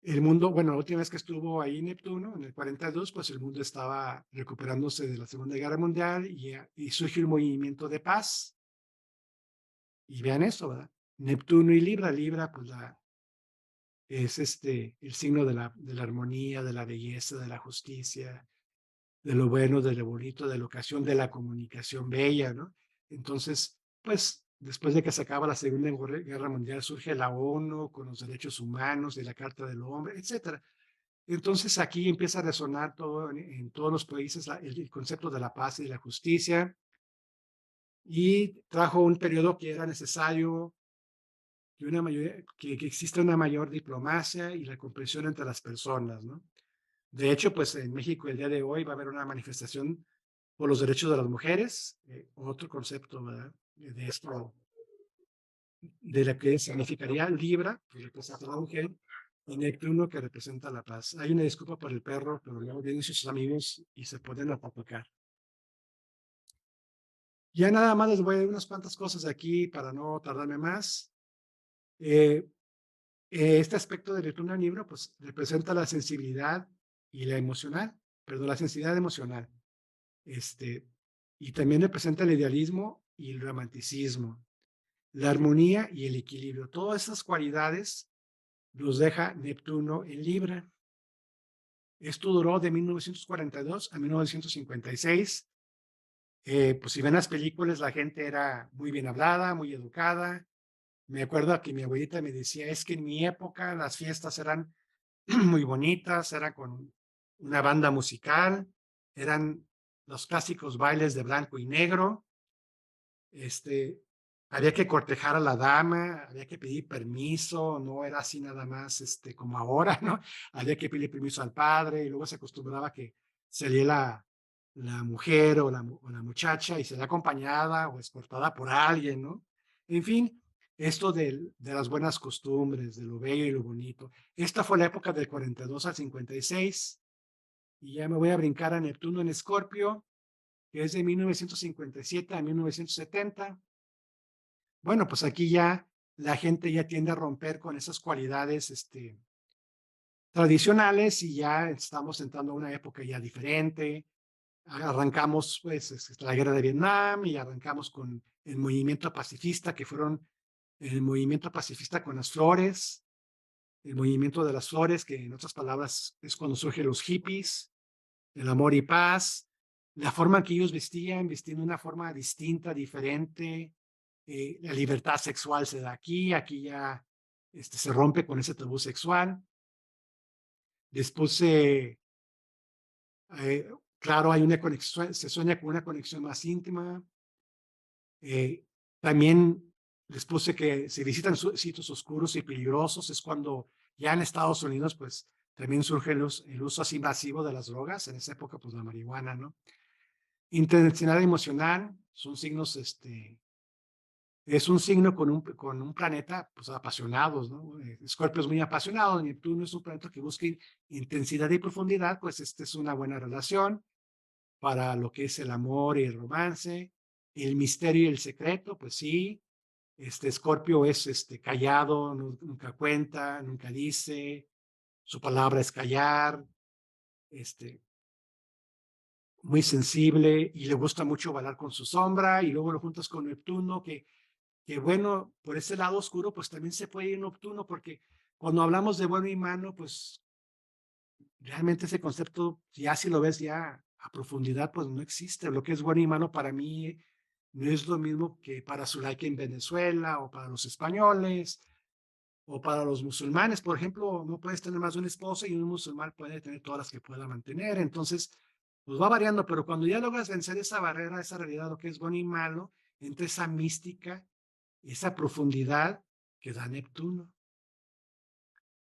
El mundo, bueno, la última vez que estuvo ahí Neptuno, en el 42, pues el mundo estaba recuperándose de la Segunda Guerra Mundial y surgió un movimiento de paz. Y vean eso, ¿verdad? Neptuno y Libra, Libra, pues es el signo de la armonía, de la belleza, de la justicia, de lo bueno, de lo bonito, de la ocasión, de la comunicación bella, ¿no? Entonces, pues, después de que se acaba la Segunda Guerra Mundial, surge la ONU con los derechos humanos y la Carta del Hombre, etcétera. Entonces, aquí empieza a resonar todo en todos los países el concepto de la paz y la justicia, y trajo un periodo que era necesario que exista una mayor diplomacia y la comprensión entre las personas, ¿no? De hecho, pues en México el día de hoy va a haber una manifestación por los derechos de las mujeres, otro concepto, ¿verdad? De esto, de la que significaría Libra, que representa a la mujer, y Neptuno, que representa la paz. Hay una disculpa por el perro, pero luego vienen sus amigos y se pueden atacar. Ya nada más les voy a dar unas cuantas cosas aquí para no tardarme más. Eh, este aspecto de Neptuno en Libra, pues representa la sensibilidad y la emocional, perdón, la sensibilidad emocional. Y también representa el idealismo y el romanticismo, la armonía y el equilibrio. Todas esas cualidades los deja Neptuno en Libra. Esto duró de 1942 a 1956. Pues si ven las películas, la gente era muy bien hablada, muy educada. Me acuerdo que mi abuelita me decía, es que en mi época las fiestas eran muy bonitas, era con una banda musical, eran los clásicos bailes de blanco y negro, había que cortejar a la dama, había que pedir permiso, no era así nada más como ahora, ¿no? Había que pedir permiso al padre y luego se acostumbraba que salía la mujer o la muchacha y sería acompañada o escortada por alguien, ¿no? En fin, esto de las buenas costumbres, de lo bello y lo bonito. Esta fue la época del 42 al 56, y ya me voy a brincar a Neptuno en Escorpio, que es de 1957 a 1970. Bueno, pues aquí ya la gente ya tiende a romper con esas cualidades tradicionales y ya estamos entrando a una época ya diferente. Arrancamos pues la guerra de Vietnam y arrancamos con el movimiento pacifista, que fueron el movimiento pacifista con las flores, el movimiento de las flores, que en otras palabras es cuando surgen los hippies, el amor y paz, la forma en que ellos vestían de una forma distinta, diferente, la libertad sexual se da aquí ya se rompe con ese tabú sexual. Después, claro, hay una conexión, se sueña con una conexión más íntima. También les puse que se visitan sitios oscuros y peligrosos, es cuando ya en Estados Unidos, pues también surge el uso así masivo de las drogas, en esa época, pues la marihuana, ¿no? Intencional emocional, son signos, es un signo con un planeta, pues apasionados, ¿no? Escorpio es muy apasionado, Neptuno es un planeta que busca intensidad y profundidad, pues es una buena relación para lo que es el amor y el romance, el misterio y el secreto, pues sí, Escorpio es callado, nunca cuenta, nunca dice, su palabra es callar, este, muy sensible y le gusta mucho bailar con su sombra y luego lo juntas con Neptuno, que bueno, por ese lado oscuro, pues también se puede ir Neptuno, porque cuando hablamos de bueno y malo, pues realmente ese concepto, ya si lo ves ya a profundidad, pues no existe. Lo que es bueno y malo para mí no es lo mismo que para Zulaika en Venezuela o para los españoles o para los musulmanes. Por ejemplo, no puedes tener más de una esposa y un musulmán puede tener todas las que pueda mantener. Entonces, pues va variando, pero cuando ya logras vencer esa barrera, esa realidad, lo que es bueno y malo, entre esa mística, esa profundidad que da Neptuno.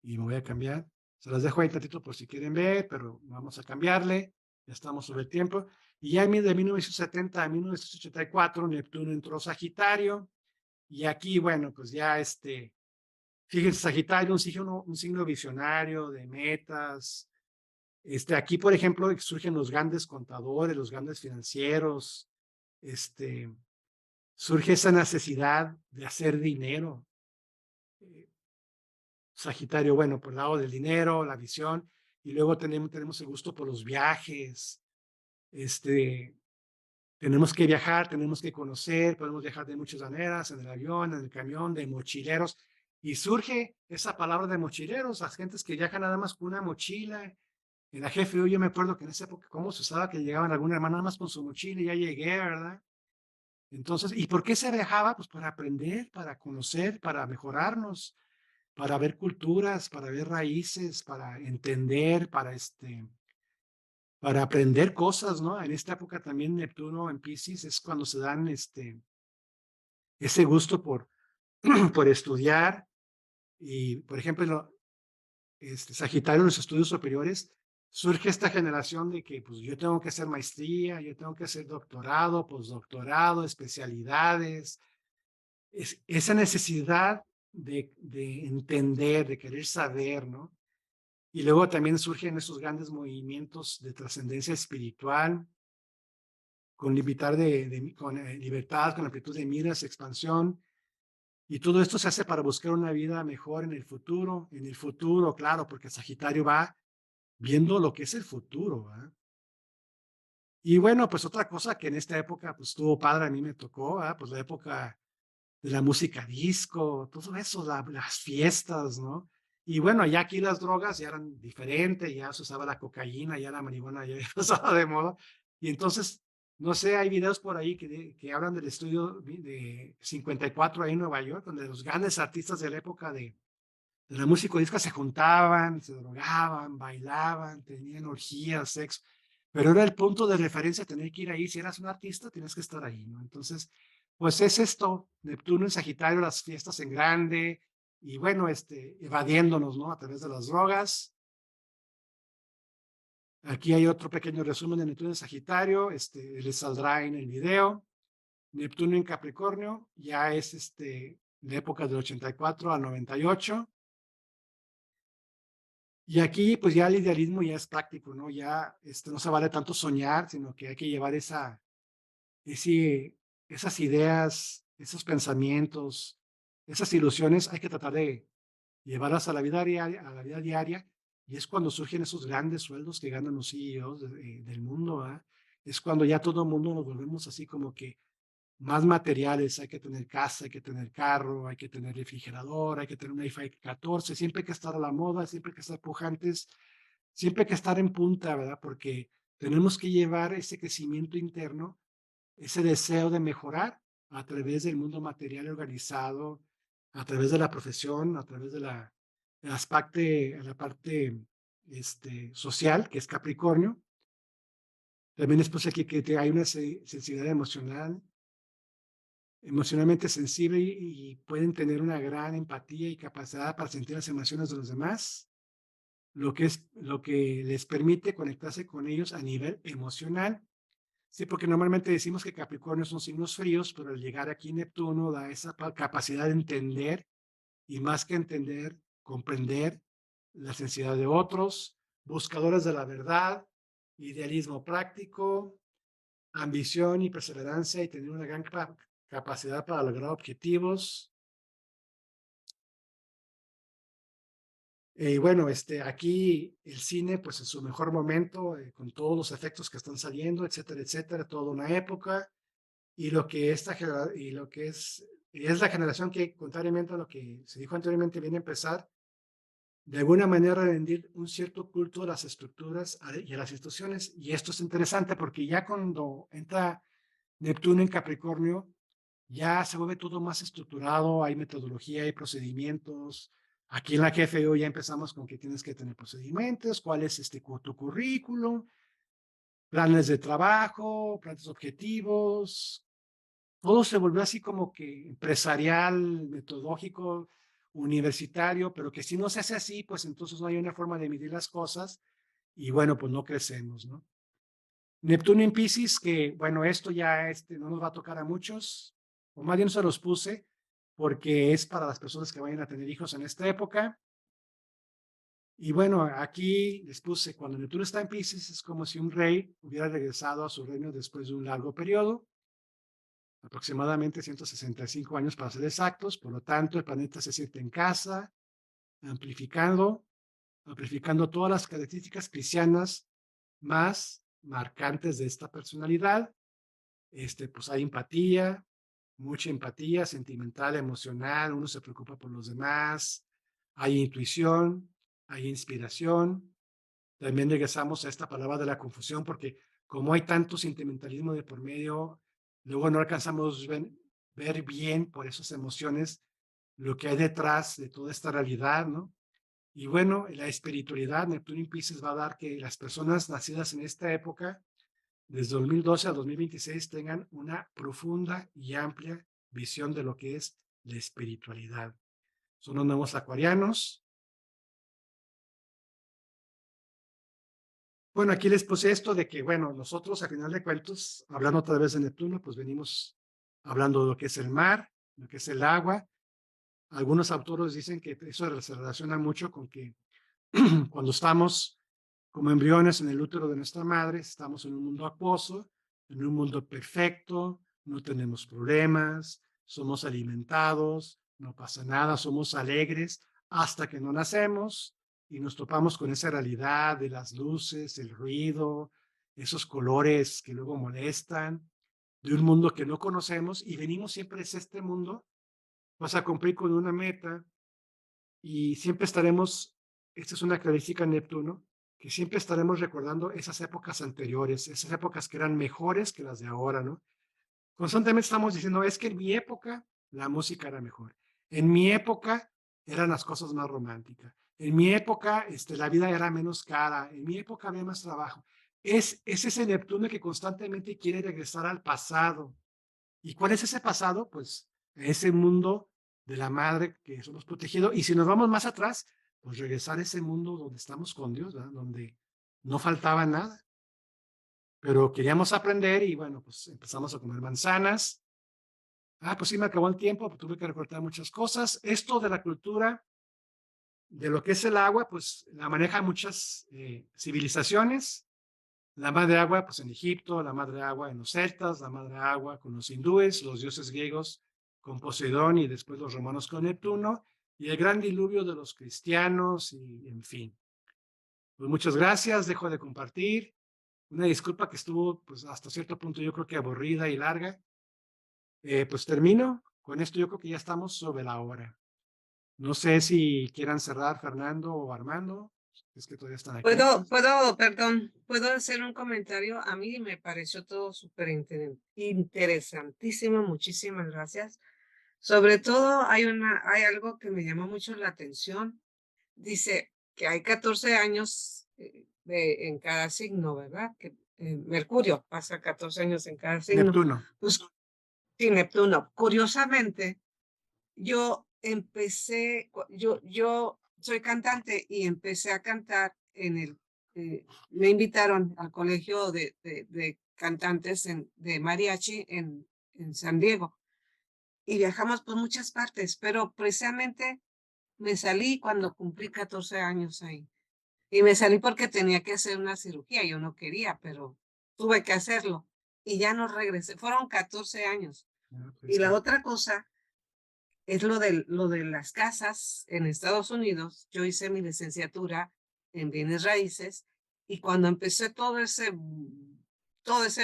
Y me voy a cambiar. Se las dejo ahí tantito por si quieren ver, pero vamos a cambiarle. Ya estamos sobre el tiempo. Y ya de 1970 a 1984, Neptuno entró Sagitario. Y aquí, bueno, pues ya fíjense, Sagitario, un signo visionario de metas. Aquí, por ejemplo, surgen los grandes contadores, los grandes financieros. Este, Surge esa necesidad de hacer dinero. Eh, Sagitario, bueno, por el lado del dinero, la visión, y luego tenemos el gusto por los viajes, tenemos que viajar, tenemos que conocer, podemos viajar de muchas maneras, en el avión, en el camión, de mochileros, y surge esa palabra de mochileros, las gentes que viajan nada más con una mochila. En la GFU yo me acuerdo que en esa época, cómo se usaba que llegaban alguna hermana nada más con su mochila y ya llegué, ¿verdad? Entonces, ¿y por qué se viajaba? Pues para aprender, para conocer, para mejorarnos, para ver culturas, para ver raíces, para entender, para aprender cosas, ¿no? En esta época también Neptuno en Piscis es cuando se dan ese gusto por estudiar y, por ejemplo, Sagitario en los estudios superiores, surge esta generación de que pues yo tengo que hacer maestría, yo tengo que hacer doctorado, postdoctorado, especialidades, esa necesidad de entender, de querer saber, ¿no? Y luego también surgen esos grandes movimientos de trascendencia espiritual, con con libertad, con amplitud de miras, expansión. Y todo esto se hace para buscar una vida mejor en el futuro. En el futuro, claro, porque Sagitario va viendo lo que es el futuro, ¿verdad? Y bueno, pues otra cosa que en esta época, pues estuvo padre, a mí me tocó, ¿verdad? Pues la época de la música disco, todo eso, las fiestas, ¿no? Y bueno, ya aquí las drogas ya eran diferentes, ya se usaba la cocaína, ya la marihuana ya estaba de moda. Y entonces, no sé, hay videos por ahí que hablan del estudio de 54 ahí en Nueva York, donde los grandes artistas de la época de la música disco se juntaban, se drogaban, bailaban, tenían orgías, sexo, pero era el punto de referencia tener que ir ahí. Si eras un artista, tienes que estar ahí, ¿no? Entonces, pues es esto, Neptuno en Sagitario, las fiestas en grande, y bueno, evadiéndonos, ¿no? A través de las drogas. Aquí hay otro pequeño resumen de Neptuno en Sagitario, les saldrá en el video. Neptuno en Capricornio ya es la época del 84 al 98. Y aquí, pues ya el idealismo ya es práctico, ¿no? Ya no se vale tanto soñar, sino que hay que llevar ese, esas ideas, esos pensamientos, esas ilusiones, hay que tratar de llevarlas a la vida diaria, y es cuando surgen esos grandes sueldos que ganan los CEOs del mundo, ¿verdad? Es cuando ya todo el mundo nos volvemos así como que más materiales, hay que tener casa, hay que tener carro, hay que tener refrigerador, hay que tener un iPhone 14, siempre hay que estar a la moda, siempre hay que estar pujantes, siempre hay que estar en punta, ¿verdad? Porque tenemos que llevar ese crecimiento interno, ese deseo de mejorar a través del mundo material organizado, a través de la profesión, a través de la parte social, que es Capricornio. También después aquí que hay una sensibilidad emocional, emocionalmente sensible y pueden tener una gran empatía y capacidad para sentir las emociones de los demás, lo que les permite conectarse con ellos a nivel emocional. Sí, porque normalmente decimos que Capricornio son signos fríos, pero al llegar aquí Neptuno da esa capacidad de entender y más que entender, comprender la sensibilidad de otros, buscadores de la verdad, idealismo práctico, ambición y perseverancia y tener una gran capacidad para lograr objetivos. Y bueno, aquí el cine, pues en su mejor momento, con todos los efectos que están saliendo, etcétera, toda una época. Y lo que y lo que es la generación que, contrariamente a lo que se dijo anteriormente, viene a empezar de alguna manera a rendir un cierto culto a las estructuras y a las instituciones. Y esto es interesante porque ya cuando entra Neptuno en Capricornio, ya se vuelve todo más estructurado, hay metodología, hay procedimientos. Aquí en la GFO ya empezamos con que tienes que tener procedimientos, cuál es tu currículum, planes de trabajo, planes objetivos. Todo se volvió así como que empresarial, metodológico, universitario, pero que si no se hace así, pues entonces no hay una forma de medir las cosas y bueno, pues no crecemos, ¿no? Neptuno en Piscis, que bueno, esto ya no nos va a tocar a muchos, o más bien se los puse, porque es para las personas que vayan a tener hijos en esta época. Y bueno, aquí les puse, cuando Neptuno está en Piscis, es como si un rey hubiera regresado a su reino después de un largo periodo, aproximadamente 165 años para ser exactos. Por lo tanto, el planeta se siente en casa, amplificando, amplificando todas las características cristianas más marcantes de esta personalidad. Pues hay empatía, mucha empatía sentimental, emocional, uno se preocupa por los demás, hay intuición, hay inspiración. También regresamos a esta palabra de la confusión, porque como hay tanto sentimentalismo de por medio, luego no alcanzamos ver bien por esas emociones lo que hay detrás de toda esta realidad, ¿no? Y bueno, la espiritualidad, Neptuno en Pisces va a dar que las personas nacidas en esta época desde 2012 a 2026 tengan una profunda y amplia visión de lo que es la espiritualidad. Son los nuevos acuarianos. Bueno, aquí les puse esto de que, bueno, nosotros a final de cuentos, hablando otra vez de Neptuno, pues venimos hablando de lo que es el mar, lo que es el agua. Algunos autores dicen que eso se relaciona mucho con que cuando estamos como embriones en el útero de nuestra madre, estamos en un mundo acuoso, en un mundo perfecto, no tenemos problemas, somos alimentados, no pasa nada, somos alegres hasta que no nacemos y nos topamos con esa realidad de las luces, el ruido, esos colores que luego molestan, de un mundo que no conocemos y venimos siempre a este mundo, vas a cumplir con una meta, y siempre estaremos, esta es una característica de Neptuno, que siempre estaremos recordando esas épocas anteriores, esas épocas que eran mejores que las de ahora, ¿no? Constantemente estamos diciendo, es que en mi época la música era mejor, en mi época eran las cosas más románticas, en mi época la vida era menos cara, en mi época había más trabajo. Es ese Neptuno que constantemente quiere regresar al pasado. ¿Y cuál es ese pasado? Pues ese mundo de la madre que somos protegidos. Y si nos vamos más atrás, pues regresar a ese mundo donde estamos con Dios, ¿verdad? Donde no faltaba nada. Pero queríamos aprender y bueno, pues empezamos a comer manzanas, Pues sí, me acabó el tiempo, pues tuve que recortar muchas cosas. Esto de la cultura, de lo que es el agua, pues la manejan muchas civilizaciones. La madre agua, pues en Egipto, la madre agua en los celtas, la madre agua con los hindúes, los dioses griegos con Poseidón y después los romanos con Neptuno, y el gran diluvio de los cristianos, y en fin. Pues muchas gracias, dejo de compartir. Una disculpa que estuvo, pues hasta cierto punto yo creo que aburrida y larga. Pues termino. Con esto yo creo que ya estamos sobre la hora. No sé si quieran cerrar Fernando o Armando, es que todavía están aquí. Perdón, puedo hacer un comentario. A mí me pareció todo súper interesantísimo. Muchísimas gracias. Sobre todo hay algo que me llamó mucho la atención. Dice que hay 14 años en cada signo, ¿verdad? Que Mercurio pasa 14 años en cada signo. Neptuno. Pues sí, Neptuno. Curiosamente, yo soy cantante y empecé a cantar me invitaron al colegio de cantantes de mariachi en San Diego y viajamos por muchas partes, pero precisamente me salí cuando cumplí 14 años ahí. Y me salí porque tenía que hacer una cirugía. Yo no quería, pero tuve que hacerlo. Y ya no regresé. Fueron 14 años. Y la otra cosa es lo de las casas en Estados Unidos. Yo hice mi licenciatura en bienes raíces y cuando empecé todo ese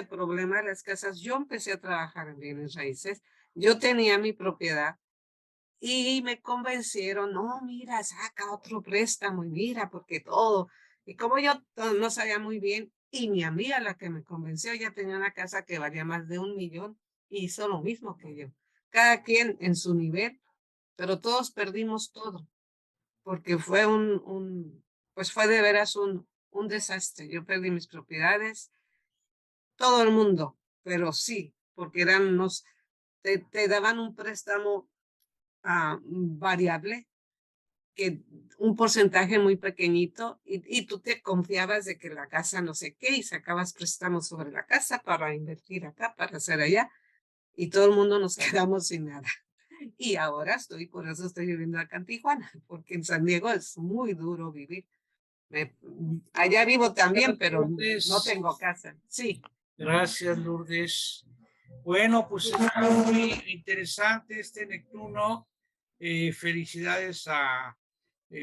problema de las casas, yo empecé a trabajar en bienes raíces. Yo tenía mi propiedad y me convencieron, no, mira, saca otro préstamo y mira, porque todo. Y como yo no sabía muy bien, y mi amiga, la que me convenció, ya tenía una casa que valía más de 1 millón y hizo lo mismo que yo. Cada quien en su nivel, pero todos perdimos todo, porque fue pues fue de veras un desastre. Yo perdí mis propiedades, todo el mundo, pero sí, porque te daban un préstamo variable, que un porcentaje muy pequeñito, y tú te confiabas de que la casa no sé qué, y sacabas préstamos sobre la casa para invertir acá, para hacer allá, y todo el mundo nos quedamos sin nada. Y ahora por eso estoy viviendo acá en Tijuana, porque en San Diego es muy duro vivir. Allá vivo también, pero no tengo casa. Sí. Gracias, Lourdes. Bueno, pues está muy interesante este Neptuno. Felicidades a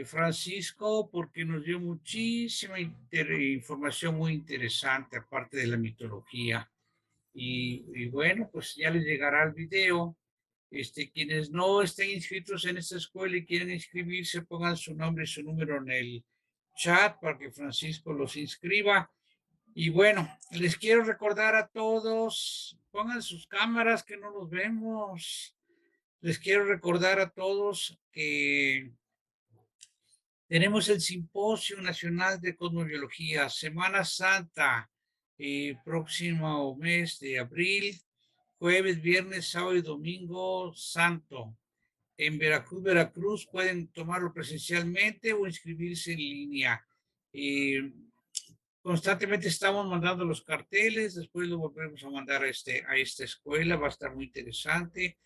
Francisco porque nos dio muchísima información muy interesante, aparte de la mitología. Y bueno, pues ya les llegará el video. Quienes no estén inscritos en esta escuela y quieren inscribirse, pongan su nombre y su número en el chat para que Francisco los inscriba. Y bueno, les quiero recordar a todos, pongan sus cámaras que no los vemos. Les quiero recordar a todos que tenemos el Simposio Nacional de Cosmobiología, Semana Santa, próximo mes de abril, jueves, viernes, sábado y domingo santo. En Veracruz pueden tomarlo presencialmente o inscribirse en línea. Constantemente estamos mandando los carteles, después lo volvemos a mandar a esta escuela, va a estar muy interesante.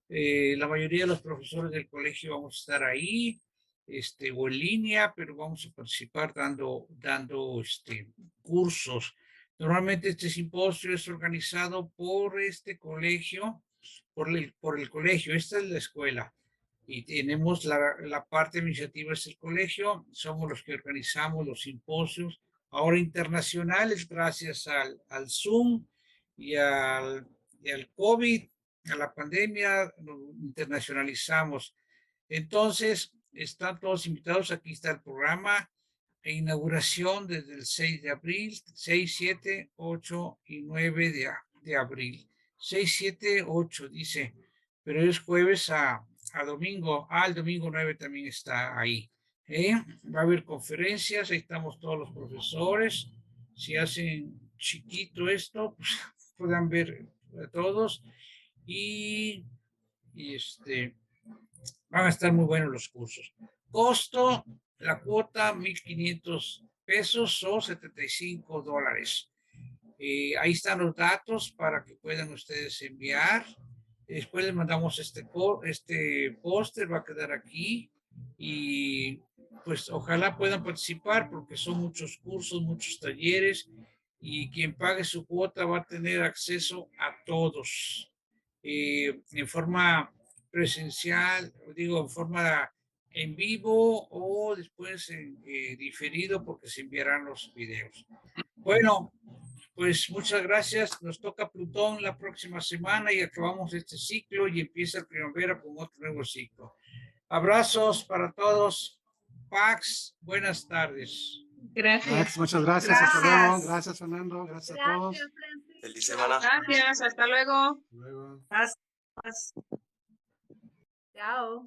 La mayoría de los profesores del colegio vamos a estar ahí, o en línea, pero vamos a participar dando cursos. Normalmente este simposio es organizado por este colegio, por el colegio, esta es la escuela. Y tenemos la parte administrativa es el colegio, somos los que organizamos los simposios, ahora internacionales, gracias al Zoom y al COVID, a la pandemia, nos internacionalizamos. Entonces, están todos invitados, aquí está el programa, inauguración desde el 6 de abril, 6, 7, 8 y 9 de abril. 6, 7, 8 dice, pero es jueves a domingo. El domingo 9 también está ahí. Va a haber conferencias, ahí estamos todos los profesores. Si hacen chiquito esto, pues puedan ver a todos. Y van a estar muy buenos los cursos. Costo, la cuota, 1,500 pesos o $75. Ahí están los datos para que puedan ustedes enviar. Después les mandamos este póster, va a quedar aquí y pues ojalá puedan participar porque son muchos cursos, muchos talleres y quien pague su cuota va a tener acceso a todos en forma presencial, digo, en forma en vivo o después en diferido porque se enviarán los videos. Bueno, pues muchas gracias. Nos toca Plutón la próxima semana y acabamos este ciclo y empieza el primavera con otro nuevo ciclo. Abrazos para todos. Pax, buenas tardes. Gracias. Max, muchas gracias. Hasta luego. Gracias. Gracias, Fernando. Gracias a todos. Feliz semana. Gracias. Hasta luego. Hasta luego. Hasta- Chao.